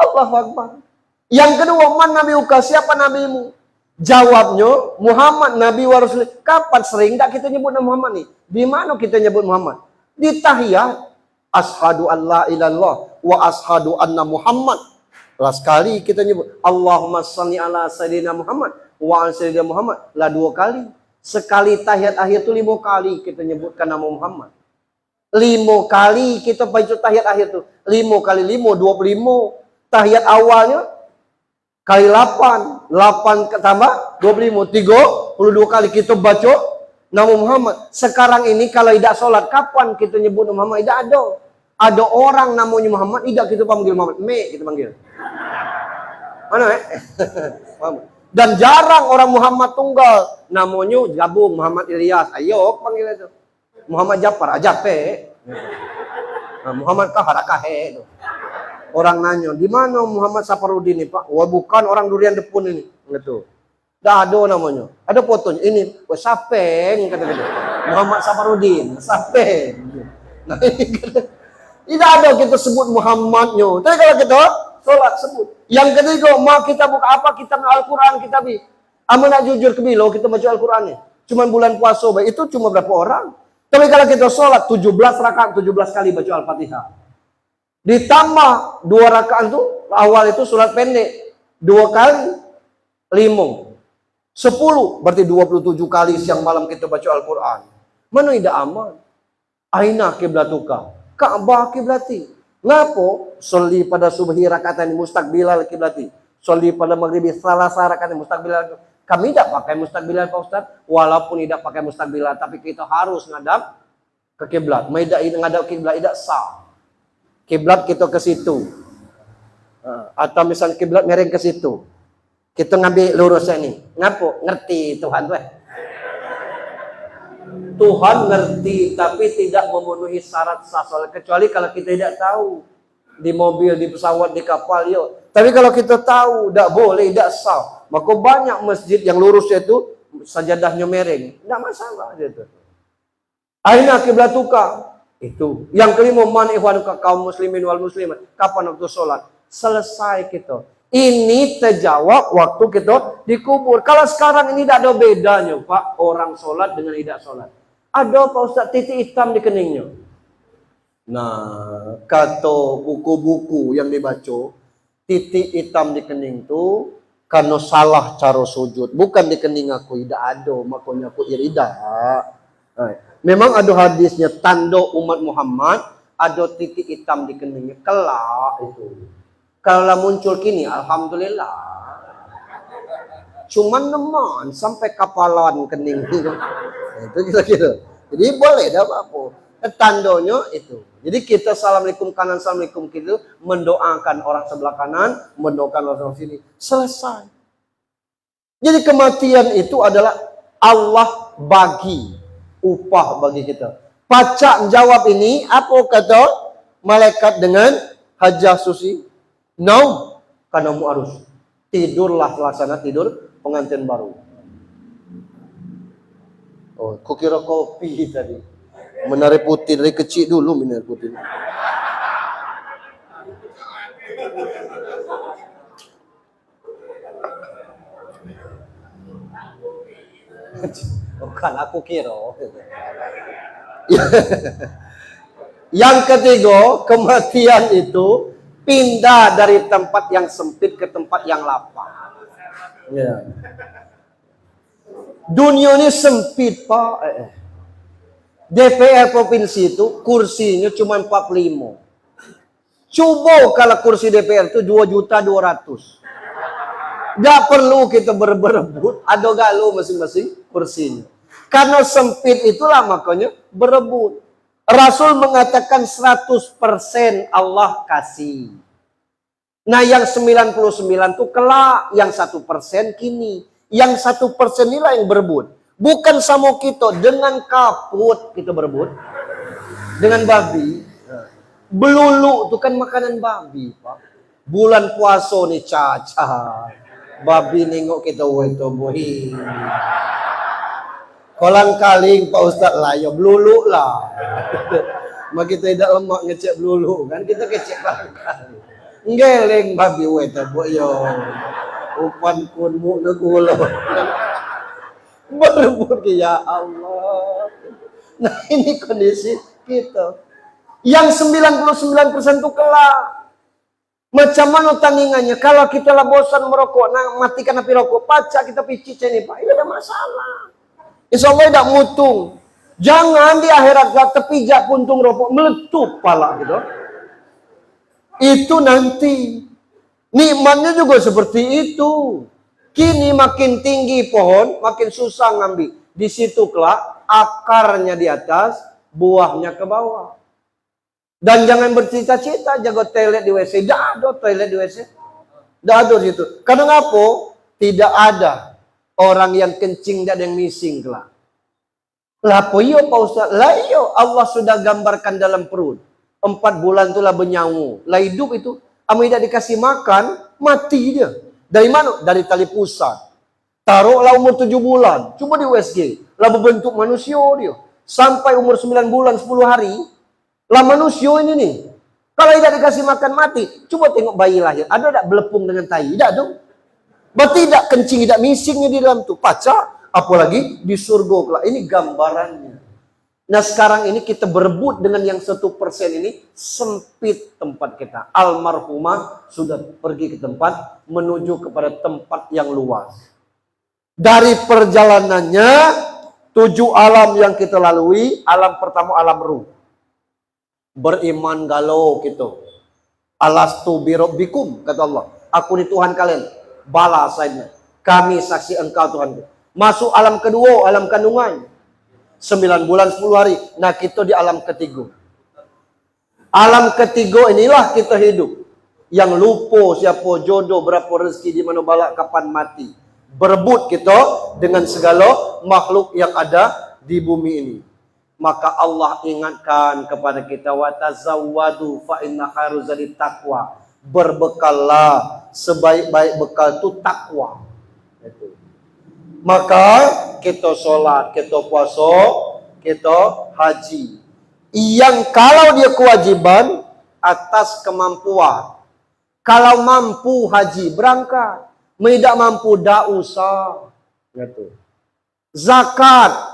Allahu Akbar. Yang kedua, man nabiuka, siapa nabimu? Jawabnya, Muhammad Nabi wa Rasul. Kapan sering tak kita nyebut nama Muhammad nih? Di mana kita nyebut Muhammad? Di tahiyat. Ashadu an la ilallah wa ashadu anna Muhammad. Lah sekali kita nyebut Allahumma salli ala sayyidina Muhammad wa ala sayyidina Muhammad. Lah 2 kali. Sekali tahiyat akhir itu 5 kali kita nyebutkan nama Muhammad. 5 kali kita baca tahiyat akhir itu. 5 kali 5, 25. Tahiyat awalnya kali 8. 8 tambah 25. 32 kali kita baca nama Muhammad. Sekarang ini kalau tidak sholat, kapan kita nyebut nama Muhammad? Tidak ada. Ada orang namanya Muhammad, tidak kita panggil Muhammad. Kita panggil. Mana Dan jarang orang Muhammad tunggal. Namanya gabung Muhammad Ilyas. Ayo panggil itu. Muhammad Jafar, Ajape. Nah, Muhammad Kaharakai itu. Orang nanya, di mana Muhammad Safarudin ini, Pak? Wah, bukan orang Durian Depun ini. Gitu. Dah ada namanya. Ada fotonya. Ini, Sapeng kata-kata. Muhammad Safarudin, Sapeng. Nah, tidak ada kita sebut Muhammadnya. Tapi kalau kita sholat sebut. Yang ketiga, mau kita buka apa? Kitab Al-Quran kita bi. Amal nak jujur ke bilo, kita baca Al-Qurannya. Cuman bulan puasa, itu cuma berapa orang? Tapi kalau kita sholat 17 rakaat, 17 kali baca Al-Fatihah. Ditambah 2 rakaat itu, awal itu sholat pendek. 2 kali, 5. 10, berarti 27 kali siang malam kita baca Al-Quran. Mana tidak aman? Aina kiblatuka. Ka'bah kiblati. Ngapo? Sholli pada subhi rakatan mustaqbilal kiblati. Sholli pada maghribi salasa rakatan mustaqbilal. Kami tidak pakai mustaqbilal Pak Ustaz. Walaupun tidak pakai mustaqbilal, tapi kita harus ngadap ke kiblat. Tidak ngadap kiblat tidak sah. Kiblat kita ke situ. Atau misal kiblat miring ke situ. Kita ngambil lurusnya nih. Ngapo? Ngerti Tuhan tuh. Tuhan ngerti tapi tidak memenuhi syarat sah salat, kecuali kalau kita tidak tahu. Di mobil, di pesawat, di kapal, yuk. Tapi kalau kita tahu, tidak boleh, tidak sah. Maka banyak masjid yang lurusnya itu sajadahnya miring. Tidak masalah gitu. Aina kiblatuka. Itu. Yang kelima, man ikhwanuka kaum muslimin wal muslimat. Kapan waktu sholat? Selesai kita. Ini terjawab waktu kita dikubur. Kalau sekarang ini tidak ada bedanya, Pak, orang sholat dengan tidak sholat. Ada Pak Ustaz titik hitam di keningnya. Nah, kata buku-buku yang dibaca, titik hitam di kening itu karena salah cara sujud. Bukan di kening aku, tidak ada. Makanya aku iridah. Memang ada hadisnya, tanda umat Muhammad, ada titik hitam di keningnya. Kelak itu. Kalau muncul kini, alhamdulillah. Cuman neman sampai kapalan kening itu kira-kira. Jadi boleh dah apa-apa. Tandanya itu. Jadi kita assalamualaikum kanan, assalamualaikum kiri, mendoakan orang sebelah kanan, mendoakan orang sebelah sini. Selesai. Jadi kematian itu adalah Allah bagi upah bagi kita. Pacak jawab ini apa kata malaikat dengan Hajah Susi? Naum karena harus tidurlah laksana tidur pengantin baru. Oh, kau kira kopi tadi. Menarik putih dari kecil dulu menarik putih. Bukan aku kira. Yang ketiga, kematian itu pindah dari tempat yang sempit ke tempat yang lapang. Ya. Dunia ini sempit, Pak. DPR provinsi itu kursinya cuma 45. Coba kalau kursi DPR itu 2.200.000. Gak perlu kita berebut, ada galau masing-masing kursinya. Karena sempit itulah makanya berebut. Rasul mengatakan 100% Allah kasih. Nah yang 99 itu kelak, yang 1% kini. Yang 1% inilah yang berebut. Bukan sama kita, dengan kaput kita berebut. Dengan babi. Belulu itu kan makanan babi, Pak. Bulan puasa nih caca. Babi nengok kita itu bohi. Kolang kaling Pak Ustaz lah, ya belulu lah. Mak kita tidak lemak ngecek belulu kan, kita kecek kolang kaling. Ngeleng babi itu bu yo. Upan kunmu negulo. Berebut ya Allah. Nah ini kondisi kita. Yang 99% itu kelak. Macam mana tandingannya? Kalau kita lah bosan merokok, nah matikan api rokok, pacak kita pici ini Pak, ini ada masalah. Insya Allah tidak mutung. Jangan di akhirat gak terpijak puntung rokok, meletup pala gitu. Itu nanti. Nikmatnya juga seperti itu. Kini makin tinggi pohon, makin susah ngambil. Di situ kelak, akarnya di atas, buahnya ke bawah. Dan jangan bercita-cita jago toilet di WC. Tidak ada toilet di WC. Tidak ada di situ. Karena apa? Tidak ada orang yang kencing, tidak ada yang mising kelak. Lah apa iya Pak Ustaz? Lah iya, Allah sudah gambarkan dalam perut. 4 bulan itulah bernyawa. Lah hidup itu, ama tidak dikasih makan, mati dia. Dari mana? Dari tali pusat. Taruhlah umur 7 bulan. Coba di USG. Lah berbentuk manusia dia. Sampai umur 9 bulan, 10 hari. Lah manusia ini nih. Kalau tidak dikasih makan mati. Coba tengok bayi lahir. Ada tak belepung dengan tai? Tidak dong. Berarti tidak kencing, tidak misingnya di dalam tuh. Pacak. Apalagi di surga. Ini gambarannya. Nah sekarang ini kita berebut dengan yang 1% ini. Sempit tempat kita. Almarhumah sudah pergi ke tempat. Menuju kepada tempat yang luas. Dari perjalanannya. 7 alam yang kita lalui. Alam pertama alam ruh. Beriman galau gitu. Alastu birabbikum kata Allah. Aku ni Tuhan kalian. Bala saja. Kami saksi engkau Tuhan. Masuk alam kedua, alam kandungan. 9 bulan 10 hari. Nah kita di alam ketiga. Alam ketiga inilah kita hidup. Yang lupa siapa jodoh, berapa rezeki, di mana balak, kapan mati. Berebut kita dengan segala makhluk yang ada di bumi ini. Maka Allah ingatkan kepada kita, wa tazawwadu fa inna khairu zadi taqwa. Berbekallah, sebaik-baik bekal itu takwa. Itu. Maka kita sholat, kita puasa, kita haji. Yang kalau dia kewajiban atas kemampuan. Kalau mampu haji berangkat, tidak mampu dak usah. Gitu. Zakat.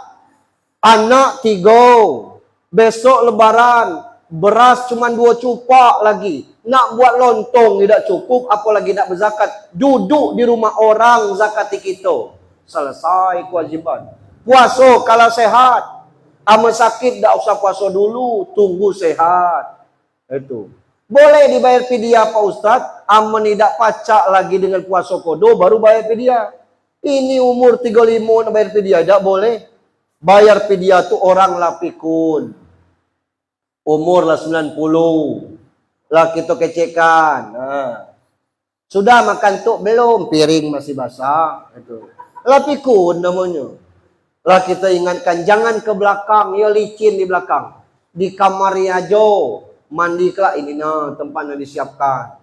Anak 3, besok lebaran, beras cuma 2 cupak lagi. Nak buat lontong tidak cukup, apalagi nak berzakat. Duduk di rumah orang zakati kita. Selesai kewajiban. Puasa kalau sehat. Ama sakit tak usah puasa dulu, tunggu sehat. Itu. Boleh dibayar fidyah Pak Ustaz, ama tidak pacak lagi dengan puasa kodo baru bayar fidyah. Ini umur 35 nak bayar fidyah, tak boleh. Bayar fidyah tu orang lah pikun. Umur lah 90. Lah kita kecekan. Nah. Sudah makan tu belum? Piring masih basah. Itu. Lah pikun namanya. Lah kita ingatkan jangan ke belakang. Ya licin di belakang. Di kamar aja. Mandi kelak ini nah tempat yang disiapkan.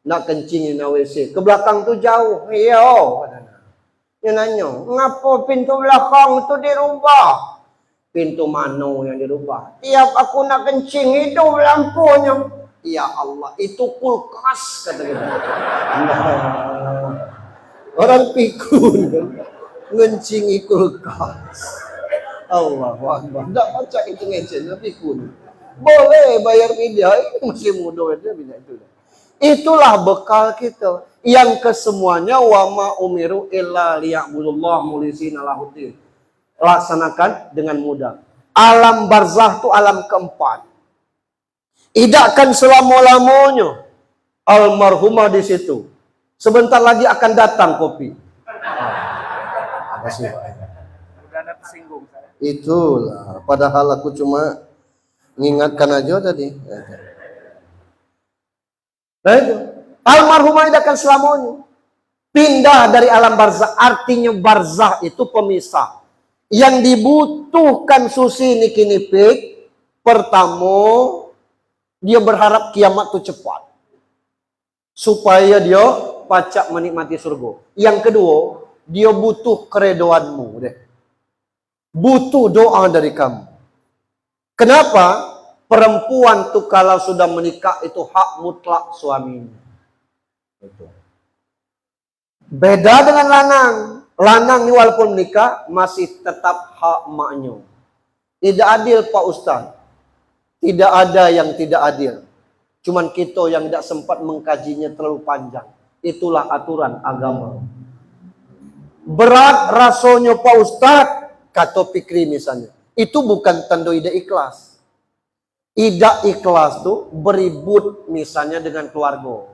Nak kencing di WC. Ke belakang tu jauh. Yo. Dia nanya, ngapa pintu belakang itu dirubah? Pintu mana yang dirubah? Tiap aku nak kencing, hidup lampunya. Ya Allah, itu kulkas, kata kita. Nah, orang pikun, ngencingi kulkas. Allah Akbar. Tak baca itu ngecen, pikun. Boleh bayar fidyah, ini masih muda, dia bila itu. Itulah bekal kita. Yang kesemuanya wa ma umiru illa liya'budullah mulisina lahuddin. Laksanakan dengan mudah. Alam barzah itu alam keempat. Idakkan selama-lamanya almarhumah di situ. Sebentar lagi akan datang kopi. Apa sih? Itulah. Padahal aku cuma Mengingatkan aja tadi. Nah itu. Almarhumah tidak akan selamanya. Pindah dari alam barzah. Artinya barzah itu pemisah. Yang dibutuhkan Susi niki-nipik. Pertama, dia berharap kiamat itu cepat. Supaya dia pacak menikmati surga. Yang kedua, dia butuh keredoanmu deh. Butuh doa dari kamu. Kenapa? Perempuan tuh kalau sudah menikah itu hak mutlak suaminya. Itu. Beda dengan lanang. Lanang ini walaupun menikah masih tetap hak maknya. Tidak adil Pak Ustaz. Tidak ada yang tidak adil. Cuman kita yang tidak sempat mengkajinya terlalu panjang. Itulah aturan agama. Berat rasanya Pak Ustaz, kata Fikri misalnya. Itu bukan tanda tidak ikhlas. Tidak ikhlas tuh beribut misalnya dengan keluarga.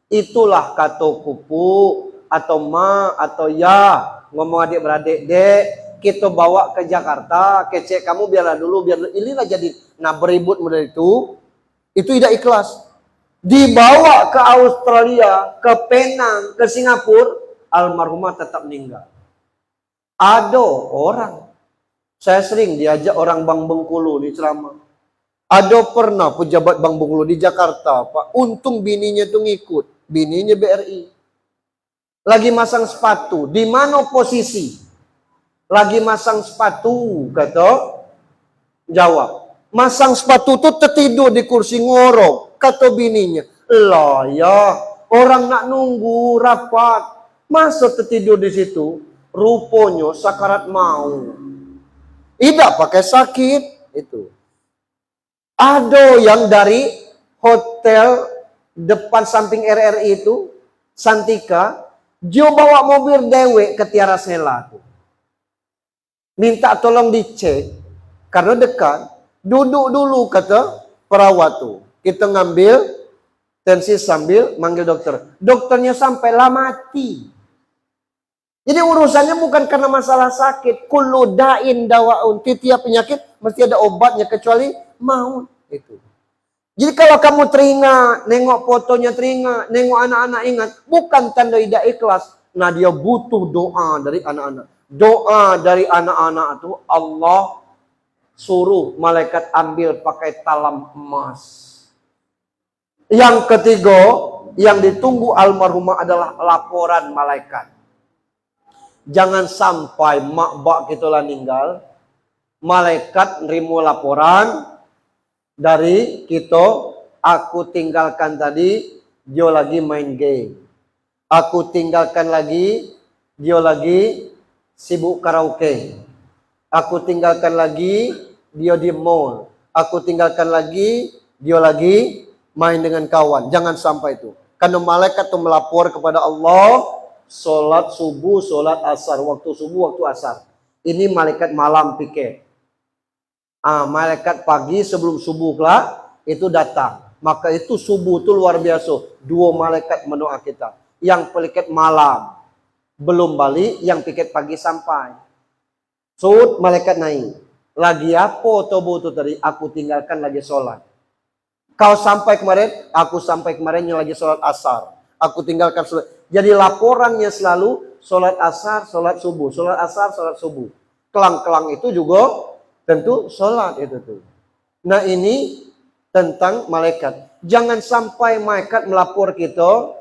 Itulah kata kupu atau ma atau ya ngomong adik-beradik, dek kita bawa ke Jakarta, kecek kamu biarlah dulu biar inilah jadi. Nah beribut model itu tidak ikhlas. Dibawa ke Australia, ke Penang, ke Singapura, almarhumah tetap meninggal. Ada orang, saya sering diajak orang Bang Bengkulu di ceramah. Ada pernah pejabat Bang Bengkulu di Jakarta, Pak. Untung bininya tuh ngikut. Bininya BRI. Lagi masang sepatu. Di mana posisi? Lagi masang sepatu, kata. Jawab. Masang sepatu tuh tertidur di kursi ngorok. Kata bininya. Lah ya, orang nak nunggu rapat. Masa tertidur di situ? Rupanya sakarat mau. Tidak pakai sakit. Itu. Ada yang dari hotel depan samping RRI itu, Santika, dia bawa mobil dewe ke Tiara Sela. Minta tolong dicek, karena dekat, duduk dulu kata perawat tuh. Kita ngambil tensi sambil manggil dokter. Dokternya sampai lah mati. Jadi urusannya bukan karena masalah sakit. Kullu da'in dawaun. Tiap penyakit mesti ada obatnya kecuali maut. Itu. Jadi kalau kamu teringat, nengok fotonya teringat, nengok anak-anak ingat, bukan tanda tidak ikhlas. Nah dia butuh doa dari anak-anak. Doa dari anak-anak itu Allah suruh malaikat ambil pakai talam emas. Yang ketiga, yang ditunggu almarhumah adalah laporan malaikat. Jangan sampai mak bak kita lah meninggal, malaikat nerima laporan dari kita, aku tinggalkan tadi, dia lagi main game. Aku tinggalkan lagi, dia lagi sibuk karaoke. Aku tinggalkan lagi, dia di mall. Aku tinggalkan lagi, dia lagi main dengan kawan. Jangan sampai itu. Karena malaikat itu melapor kepada Allah, sholat subuh, sholat asar. Waktu subuh, waktu asar. Ini malaikat malam piket. Malaikat pagi sebelum subuh lah itu datang. Maka itu subuh itu luar biasa. Dua malaikat mendoa kita. Yang piket malam belum balik, yang piket pagi sampai. Sud malaikat naik. Lagi apa tobo itu tadi? Aku tinggalkan lagi sholat. Kau sampai kemarin, aku sampai kemarin yang lagi sholat asar. Aku tinggalkan sholat. Jadi laporannya selalu sholat asar, sholat subuh, sholat asar, sholat subuh. Kelang-kelang itu juga tentu sholat itu tuh. Nah ini tentang malaikat. Jangan sampai malaikat melapor kita,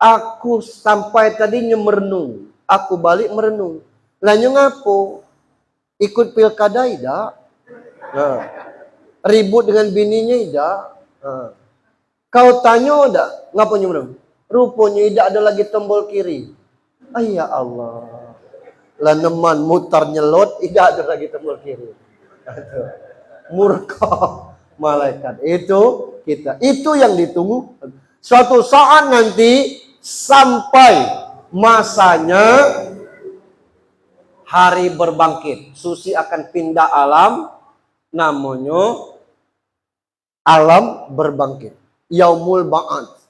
aku sampai tadinya merenung, aku balik merenung. Lanjut ngapo? Ikut pilkada tidak? Nah, ribut dengan bininya tidak? Nah. Kau tanya tidak? Ngapa merenung? Rupanya tidak ada lagi tombol kiri. Ya Allah. Laneman mutar nyelot, tidak ada lagi tombol kiri. Murka malaikat. Itu kita. Itu yang ditunggu. Suatu saat nanti sampai masanya hari berbangkit. Susi akan pindah alam. Namanya alam berbangkit. Yaumul Ba'ad.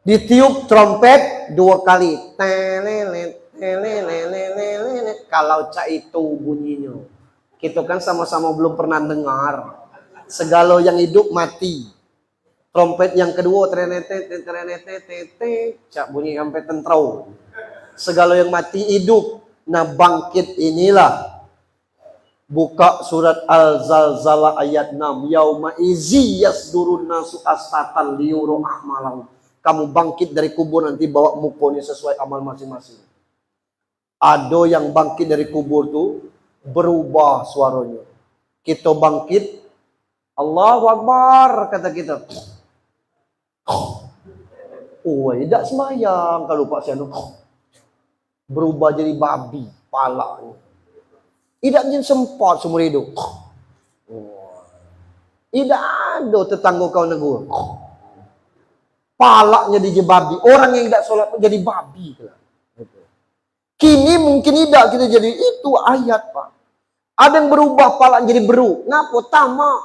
Ditiup trompet 2 kali. Kalau cak itu bunyinya. Kita kan sama-sama belum pernah dengar. Segala yang hidup mati. Trompet yang kedua trenete, cak bunyi sampai tentrau. Segala yang mati hidup. Nah bangkit inilah. Buka surat Al-Zalzalah ayat 6. Yauma izi yasdurun nasu astatan liyuru a'malahu. Kamu bangkit dari kubur nanti bawa mukonya sesuai amal masing-masing. Ada yang bangkit dari kubur tuh berubah suaranya. Kita bangkit, Allahu Akbar kata kita. Oh, tidak semayang kalau Pak Sianu berubah jadi babi palanya. Tidak sempat seumur hidup. Tidak ada tetangga kau negur. Palaknya jadi babi. Orang yang tidak sholat jadi babi. Kini mungkin tidak kita jadi itu ayat Pak. Ada yang berubah palak jadi beru. Ngapa? Tamak.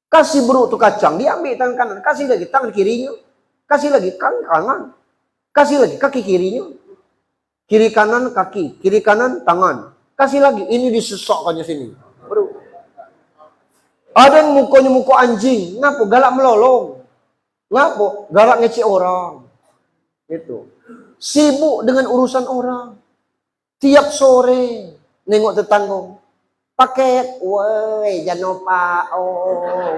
Kasih beru tuh kacang. Diambil tangan kanan. Kasih lagi tangan kirinya. Kasih lagi tangan kanan. Kasih lagi kaki kirinya. Kiri kanan kaki. Kiri kanan tangan. Kasih lagi. Ini disesokkannya sini. Beru. Ada yang mukanya muka anjing. Ngapa? Galak melolong. Ngapa? Galak ngecek orang. Itu. Sibuk dengan urusan orang. Tiap sore nengok tetangga. Paket, woi, jangan lupa. Oh,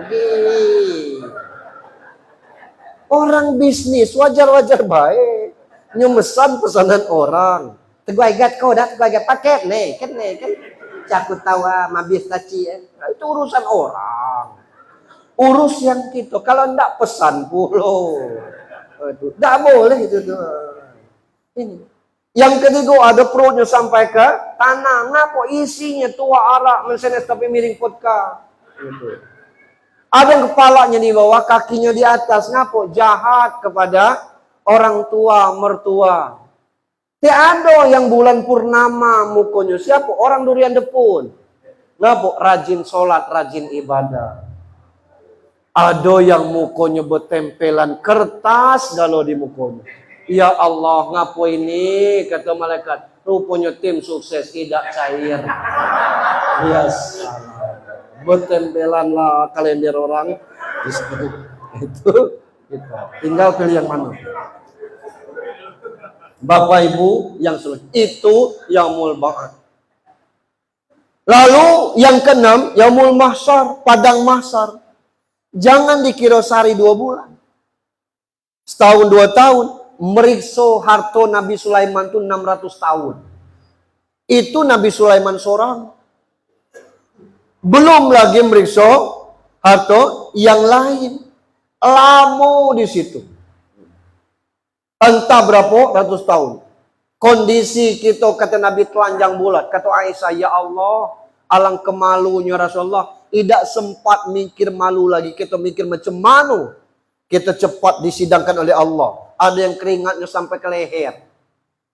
orang bisnis wajar-wajar baik. Nyemesan pesanan orang. Teguai gat kau dah, teguai gat paket nih, kan. Cakut tawa, mabis taci. Itu urusan orang. Urus yang kita. Kalau ndak pesan pulo. Ndak boleh itu tuh. Ini. Yang ketiga ada perutnya sampai ke tanah. Ngapa isinya tua arak mensenes tapi miring potka. Gitu. Ada yang kepalanya di bawah, kakinya di atas. Ngapa? Jahat kepada orang tua, mertua. Tiada yang bulan purnama mukanya. Siapa? Orang durian depun. Ngapa? Rajin sholat, rajin ibadah. Ada yang mukanya bertempelan kertas galau di mukanya. Ya Allah, ngapo ini? Kata malaikat. Rupanya tim sukses tidak cair. Ya salah. Bertempelan lah kalender orang. Itu. Tinggal pilih yang mana. Bapak Ibu yang selesai. Itu Yaumul Ba'ats. Lalu yang keenam, Yaumul Mahsyar. Padang Mahsyar. Jangan dikira sehari 2 bulan. Setahun 2 tahun. Meriksa harta Nabi Sulaiman itu 600 tahun. Itu Nabi Sulaiman seorang. Belum lagi meriksa harta yang lain. Lama di situ. Entah berapa ratus tahun. Kondisi kita kata Nabi telanjang bulat. Kata Aisyah, ya Allah, alangkah malunya Rasulullah. Tidak sempat mikir malu lagi. Kita mikir macam mana kita cepat disidangkan oleh Allah. Ada yang keringatnya sampai ke leher.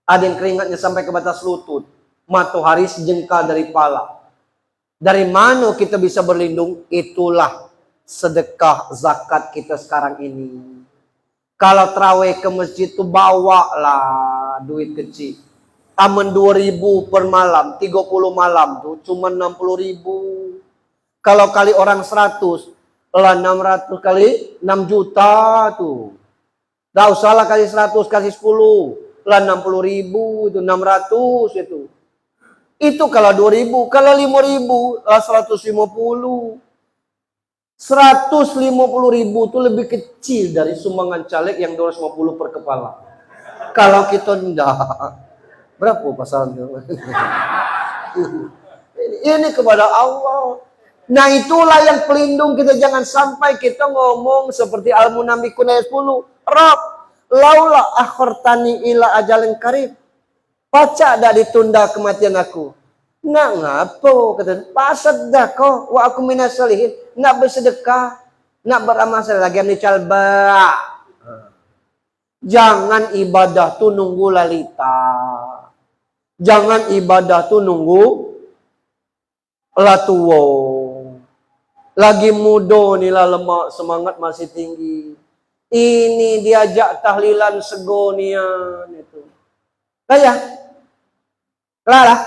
Ada yang keringatnya sampai ke batas lutut. Matahari sejengkal dari pala. Dari mana kita bisa berlindung? Itulah sedekah zakat kita sekarang ini. Kalau terawih ke masjid itu bawalah duit kecil. Aman 2.000 per malam, 30 malam tuh cuma 60.000. Kalau kali orang 100, lah 600 kali 6 juta tuh. Gak usah lah kasih 100, kasih 10. Lah 60.000 itu 600 itu. Itu kalau 2.000. Kalau 5.000 lah 150. 150.000 itu lebih kecil dari sumbangan caleg yang 250 per kepala. Kalau kita enggak. Berapa pasalnya? Ini kepada Allah. Nah itulah yang pelindung kita. Jangan sampai kita ngomong seperti Al-Munafikun ayat 10. Rabb, laula akhartani ila ajalin qarib. Paca dak ditunda kematian aku. Nak ngapo kata pasedekah wa aku minas solihin. Nak bersedekah, nak beramal saleh lagi ni calba. Jangan ibadah tu nunggu lalita. Jangan ibadah tu nunggu latuwo. Lagi muda nila lemak, semangat masih tinggi. Ini diajak tahlilan segonian itu. Kayak, kelar lah.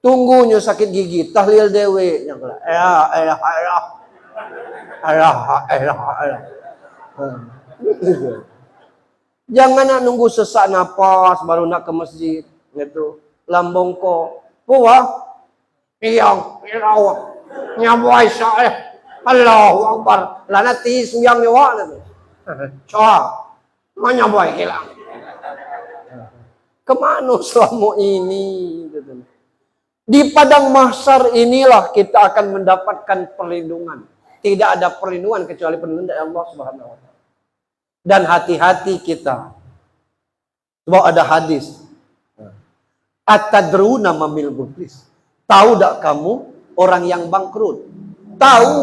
Tunggunya sakit gigi, tahlil dewe yang kala. Jangan nak nunggu sesak napas baru nak ke masjid gitu. Lambung ko. Puah. Iyang, nyabuai syah. Allahu Akbar. Lana ti suyang nyawa na. Coba. Manyabuai kilang. Kemana selama ini? Di padang mahsyar inilah kita akan mendapatkan perlindungan. Tidak ada perlindungan kecuali perlindungan dari Allah Subhanahu wa taala. Dan hati-hati kita. Sebab ada hadis. Atadruna mamil muflis. Tahu tak kamu orang yang bangkrut? Tahu.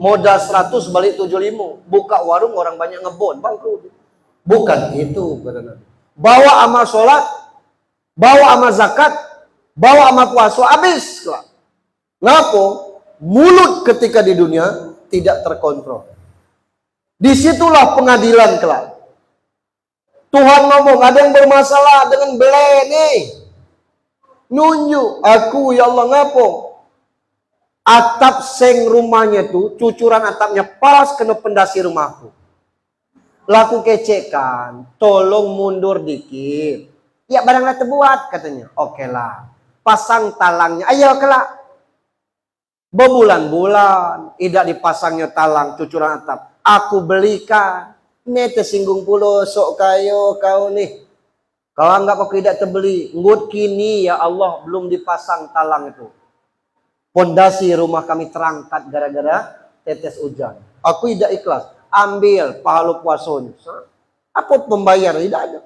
Modal 100 balik 75. Buka warung orang banyak ngebon, bangkrut. Bukan itu kata Nabi. Bawa amal sholat, bawa amal zakat, bawa amal puasa, habis. Ngapo? Mulut ketika di dunia tidak terkontrol. Disitulah pengadilan kelak. Tuhan ngomong, ada yang bermasalah dengan bele nih. Nunjuk, aku ya Allah ngapo? Atap seng rumahnya tuh, cucuran atapnya pas kena pendasi rumahku. Laku kecekan, tolong mundur dikit. Ya baranglah terbuat katanya. Oke lah, pasang talangnya, ayo kelak. Berbulan-bulan, tidak dipasangnya talang cucuran atap. Aku belikan. Ini tersinggung puluh sok kayo kau nih. Kalau anggap aku tidak terbeli. Ngut kini ya Allah belum dipasang talang itu. Pondasi rumah kami terangkat gara-gara tetes hujan. Aku tidak ikhlas. Ambil pahala puasanya. Apa pembayar? Tidak ada.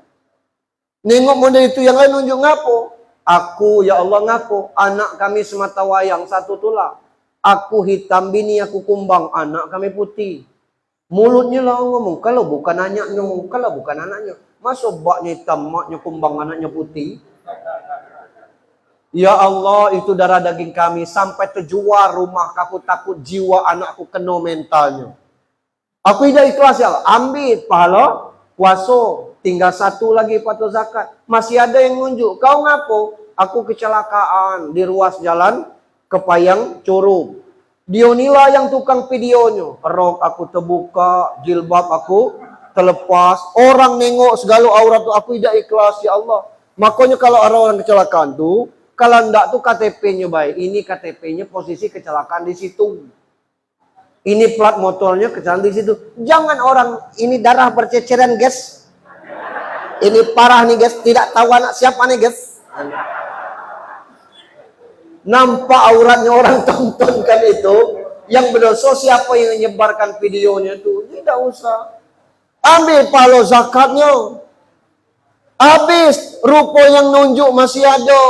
Nengok model itu yang lain nunjuk ngapo. Aku ya Allah ngapo. Anak kami semata wayang satu tulang. Aku hitam bini aku kumbang. Anak kami putih. Mulutnya lah ngomong. Kalau bukan anaknya ngomong. Kalau bukan anaknya. Masa baknya hitam, maknya kumbang, anaknya putih. Ya Allah, itu darah daging kami. Sampai terjual rumah. Aku takut jiwa anakku kena mentalnya. Aku tidak ikhlas ya Allah. Ambil pahala puasa. Tinggal satu lagi patuh zakat. Masih ada yang nunjuk. Kau ngapo? Aku kecelakaan di ruas jalan Kepayang Curup. Dionilah yang tukang videonya. Rok aku terbuka, jilbab aku terlepas. Orang nengok segala aurat tu aku tidak ikhlas ya Allah. Makanya kalau orang kecelakaan tu, kalau enggak tu KTP-nya baik. Ini KTP-nya posisi kecelakaan di situ. Ini plat motornya kecelakaan di situ. Jangan orang ini darah berceceran, guys. Ini parah nih, guys. Tidak tahu anak siapa nih, guys. Nampak auratnya orang tontonkan itu. Yang berdosa siapa yang menyebarkan videonya itu. Tidak usah. Ambil pahala zakatnya. Habis. Rupa yang nunjuk masih ada.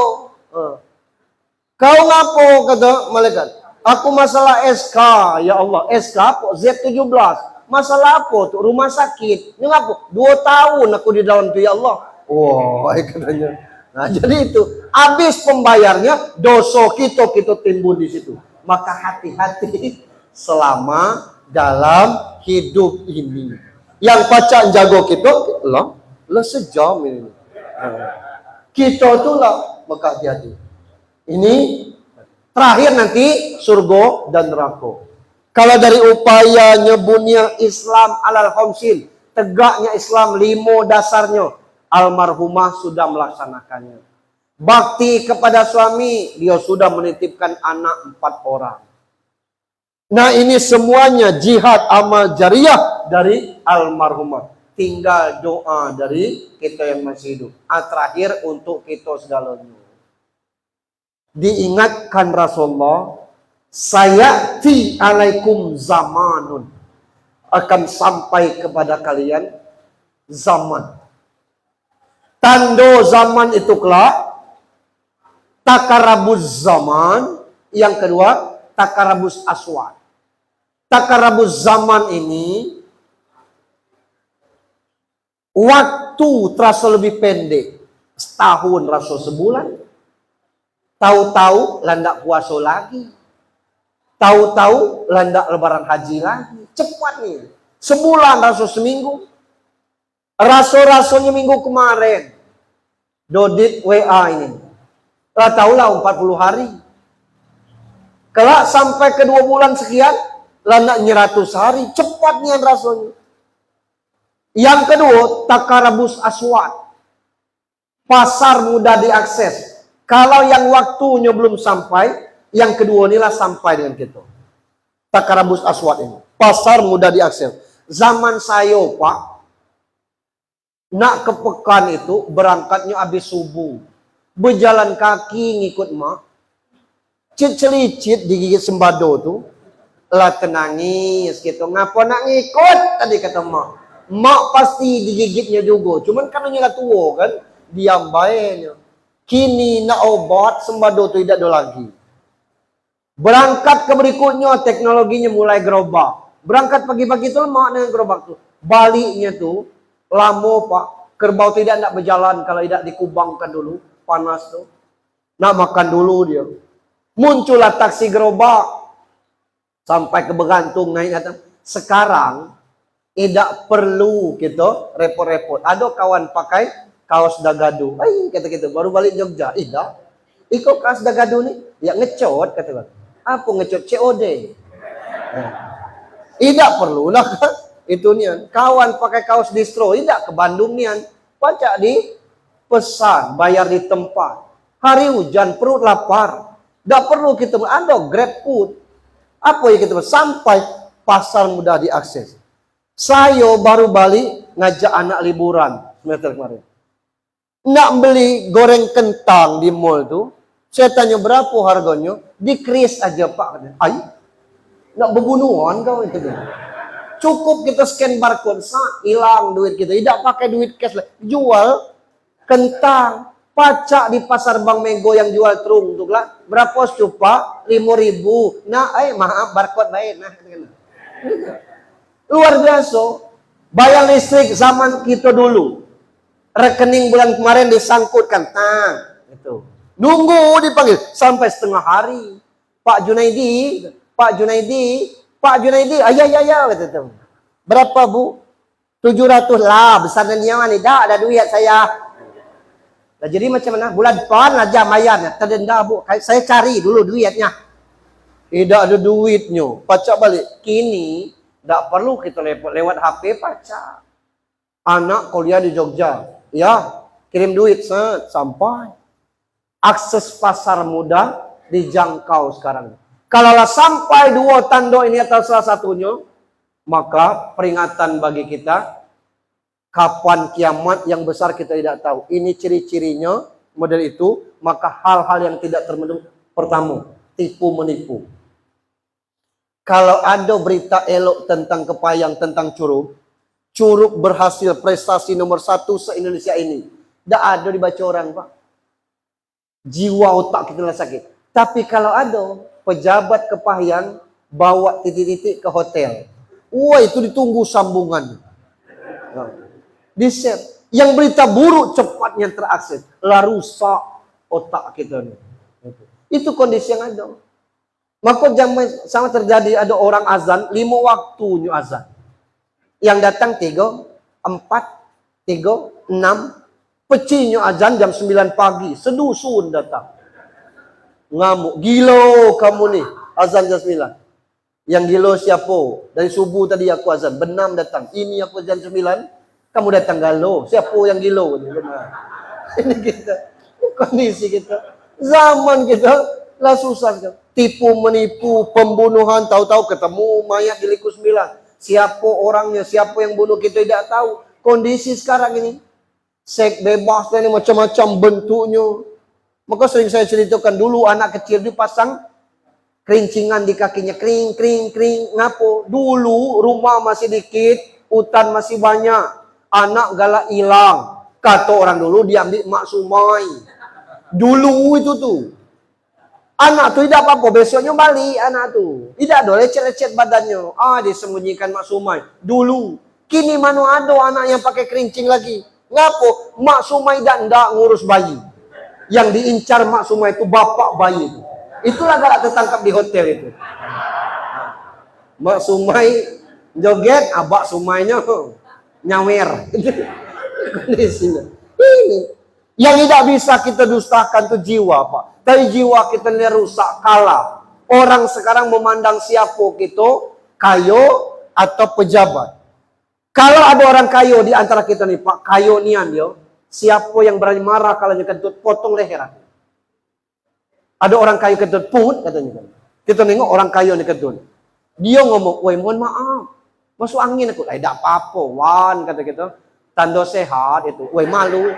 Kau ngapo kata malaikat? Aku masalah SK. Ya Allah. SK apa? Z17. Masalah apa tuh? Rumah sakit. Ini ngapo? 2 tahun aku di dalam itu ya Allah. Wah, katanya. Nah, jadi itu habis pembayarnya dosa kita timbul di situ. Maka hati-hati selama dalam hidup ini. Yang pacak jago kita lah sejam ini. Kita tuh lah maka hati-hati. Ini terakhir nanti surga dan neraka. Kalau dari upaya nyebutnya Islam alal khamsin, tegaknya Islam 5 dasarnya. Almarhumah sudah melaksanakannya. Bakti kepada suami, dia sudah menitipkan anak 4 orang. Nah ini semuanya jihad amal jariah dari almarhumah. Tinggal doa dari kita yang masih hidup. Terakhir untuk kita segalanya. Diingatkan Rasulullah, sayati alaikum zamanun. Akan sampai kepada kalian zaman. Tanda zaman itu kelak takarabuz zaman. Yang kedua takarabuz aswad. Takarabuz zaman ini waktu terasa lebih pendek. Setahun rasa sebulan. Tahu-tahu landak puasa lagi. Tahu-tahu landak lebaran haji lagi. Cepat nih. Sebulan rasa seminggu. Rasanya minggu kemarin. Dodit WA ini. Lah tahulah 40 hari. Kalau sampai ke 2 bulan sekian, lah nak 100 hari, cepatnya rasanya. Yang kedua, takarabus aswad. Pasar mudah diakses. Kalau yang waktunya belum sampai, yang kedua inilah sampai dengan kita. Takarabus aswad ini. Pasar mudah diakses. Zaman saya, Pak, nak ke Pekan itu berangkatnya habis subuh. Berjalan kaki ngikut mak. Celicit digigit sembado tuh. Lah tenangis gitu. Ngapa nak ngikut? Tadi kata mak. Mak pasti digigitnya juga. Cuman karena nyala tua kan. Diam baiknya. Kini nak obat sembado tu tidak ada lagi. Berangkat ke berikutnya teknologinya mulai gerobak. Berangkat pagi-pagi tu mak dengan gerobak tu. Baliknya tu lama Pak. Kerbau tidak nak berjalan kalau tidak dikubangkan dulu. Panas tu. Nak makan dulu dia. Muncullah taksi gerobak. Sampai ke Begantung naik atas. Sekarang tidak perlu kita repot-repot. Ada kawan pakai kaos dagadu. Kata kita baru balik Jogja. Dah. Iko kaos dagadu ni. Ya ngecot kata. Apa ngecot? COD. Tidak perlu lah. Itu nian. Kawan pakai kaos distro. Tidak ke Bandung nian. Pajak di pesan. Bayar di tempat. Hari hujan perut lapar. Tak perlu kita ada Grab food. Apa yang kita sampai pasar mudah diakses. Saya baru balik ngajak anak liburan semester kemarin. Nak beli goreng kentang di mall tu, saya tanya berapa harganya, dikris aja Pak. Nak berbunuhan kau itu. Cukup kita scan barcode, hilang duit kita. Tidak pakai duit cash lah. Jual kentang. Pacak di pasar Bang Mego yang jual terung tu lah. Berapa secupa? 5.000. Nah, maaf barcode baik. Nah, luar biasa. Bayar listrik zaman kita dulu. Rekening bulan kemarin disangkutkan. Itu. Nunggu dipanggil sampai setengah hari. Pak Junaidi, ayah, gitu. Berapa Bu? 700 lah. Besar dan nyaman. Tidak ada duit saya. Nah, jadi macam mana? Bulan depan aja mayarnya. Terdenda Bu. Saya cari dulu duitnya. Tidak ada duitnya. Pacak balik. Kini, tidak perlu kita lewat HP pacak. Anak kuliah di Jogja. Ya, kirim duit. Sampai. Akses pasar mudah dijangkau sekarang. Kalaulah sampai 2 tanda ini atau salah satunya, maka peringatan bagi kita. Kapan kiamat yang besar kita tidak tahu. Ini ciri-cirinya model itu. Maka hal-hal yang tidak termenung. Pertama, tipu menipu. Kalau ada berita elok tentang kepayang, tentang Curug. Curug berhasil prestasi nomor 1 se-Indonesia ini. Tidak ada dibaca orang Pak. Jiwa otak kita sakit. Tapi kalau ada pejabat kepayang bawa titik-titik ke hotel. Wah itu ditunggu sambungan. Di-share. Yang berita buruk cepatnya terakses. Lah rusak otak kita nih. Itu kondisi yang ada. Maka zaman sama terjadi ada orang azan 5 waktunya azan. Yang datang 3, 4, 3, 6. Pecinya azan jam 9 pagi. Sedusun datang. Ngamuk. Gila kamu nih. Azan jam 9. Yang gila siapa? Dari subuh tadi aku azan. Benam datang. Ini aku jam 9. Kamu datang galau. Siapa yang gilo? Ini kita. Kondisi kita. Zaman kita. Lah susah. Tipu menipu. Pembunuhan. Tahu-tahu ketemu mayat di Liku 9. Siapa orangnya. Siapa yang bunuh kita tidak tahu. Kondisi sekarang ini. Seks bebas. Ini macam-macam bentuknya. Maka sering saya ceritakan dulu. Anak kecil dipasang. Kerincingan di kakinya. Kering, kering, kering. Ngapo? Dulu rumah masih dikit. Hutan masih banyak. Anak galak hilang. Kata orang dulu diambil mak sumai. Dulu itu tuh. Anak tuh tidak apa-apa. Besoknya balik anak tuh. Tidak ada lecet-lecet badannya. Disembunyikan mak sumai. Dulu. Kini mana ada anak yang pakai kerincing lagi. Ngapo? Mak sumai dan ndak ngurus bayi. Yang diincar mak sumai itu bapak bayi itu. Itulah galak tertangkap di hotel itu. Mak sumai joget. Abak sumainya nyawer. Kondisinya. Ini Yang tidak bisa kita dustakan itu jiwa, Pak. Tapi jiwa kita ini rusak, kalah. Orang sekarang memandang siapa kita, kayo atau pejabat. Kalau ada orang kayo di antara kita nih, Pak, kayo nian dia, siapa yang berani marah kalau kentut, potong leher. Ada orang kayo kentut, put, katanya. Kita nengok orang kayo nih kentut. Dia ngomong, woi mohon maaf, masuk angin aku. Tidak apa-apa, wan, kata kita. Tanda sehat itu, woi malu.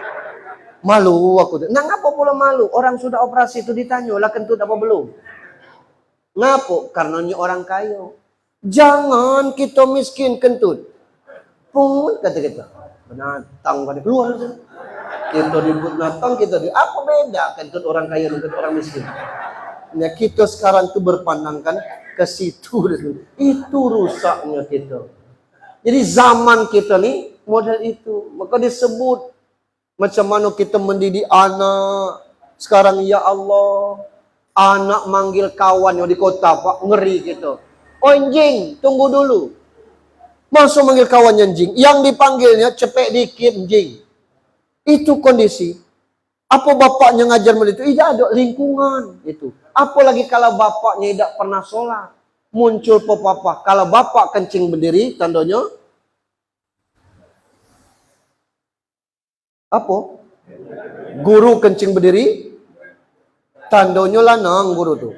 Malu aku. Nah ngapa pula malu? Orang sudah operasi itu ditanya, lah kentut apa belum? Ngapa? Karena ini orang kaya. Jangan kita miskin kentut. Pun kata kita. Binatang pada keluar. Kita ribut binatang, kita di apa beda kentut orang kaya dengan orang miskin? Nah kita sekarang tuh berpandangkan ke situ. Itu rusaknya kita. Jadi zaman kita nih model itu. Maka disebut macam mana kita mendidik anak. Sekarang ya Allah, anak manggil kawan yang di kota, Pak, ngeri gitu. Anjing, tunggu dulu. Masuk manggil kawannya anjing. Yang dipanggilnya cepet dikit anjing. Itu kondisi. Apa bapaknya ngajar begitu? Tidak ada lingkungan itu. Apalagi kalau bapaknya tidak pernah sholat. Muncul papa. Kalau bapak kencing berdiri, tandanya apa? Guru kencing berdiri, tandanya lanang guru tuh.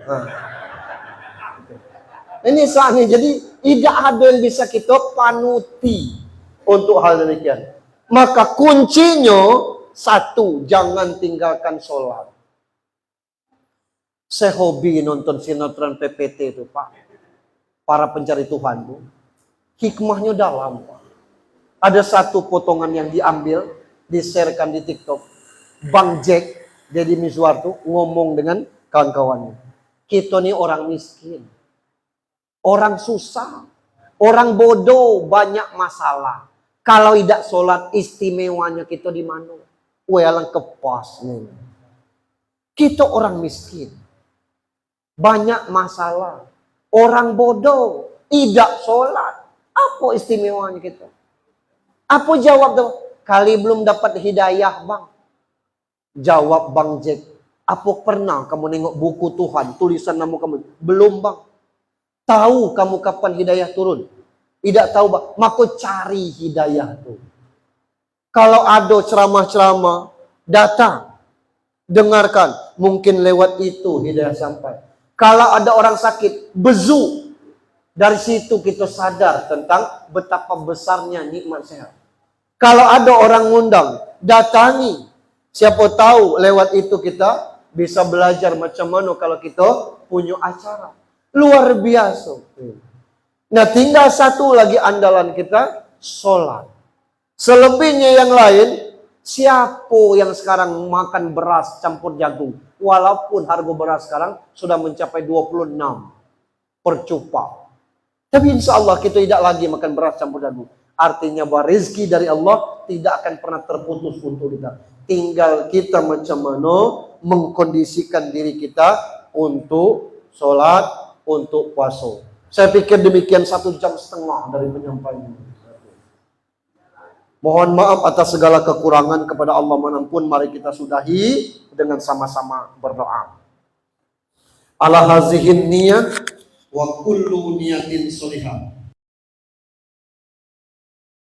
Ini soalnya, jadi tidak ada yang bisa kita panuti untuk hal demikian. Maka kuncinya satu, jangan tinggalkan sholat. Saya hobi nonton sinetron PPT itu, Pak. Para pencari Tuhan tuh. Hikmahnya dalam, Pak. Ada satu potongan yang diambil, di-sharekan di TikTok. Bang Jack, Deddy Mizwar tuh ngomong dengan kawan-kawannya. Kita nih orang miskin. Orang susah. Orang bodoh, banyak masalah. Kalau tidak sholat, istimewanya kita di mana? Welang kepas nih. Kita orang miskin. Banyak masalah. Orang bodoh, tidak sholat. Apa istimewanya kita? Apa jawab tuh? Kali belum dapat hidayah, Bang. Jawab Bang Jack. Apa pernah kamu nengok buku Tuhan, tulisan nama kamu? Belum, Bang. Tahu kamu kapan hidayah turun? Tidak tahu, Bang. Maka cari hidayah itu. Kalau ada ceramah-ceramah, datang. Dengarkan. Mungkin lewat itu hidayah sampai. Kalau ada orang sakit, bezu. Dari situ kita sadar tentang betapa besarnya nikmat sehat. Kalau ada orang ngundang, datangi. Siapa tahu lewat itu kita bisa belajar macam mana kalau kita punya acara. Luar biasa. Nah tinggal satu lagi andalan kita, sholat. Selebihnya yang lain, siapa yang sekarang makan beras campur jagung? Walaupun harga beras sekarang sudah mencapai 26 per cupa. Tapi insya Allah kita tidak lagi makan beras campur jagung. Artinya bahwa rezeki dari Allah tidak akan pernah terputus untuk kita. Tinggal kita macam mana mengkondisikan diri kita untuk sholat, untuk puasa. Saya pikir demikian 1,5 jam dari penyampaian. Mohon maaf atas segala kekurangan, kepada Allah menampun. Mari kita sudahi dengan sama-sama berdoa. Ala hazihin niyat wa kullu niyatin solihah.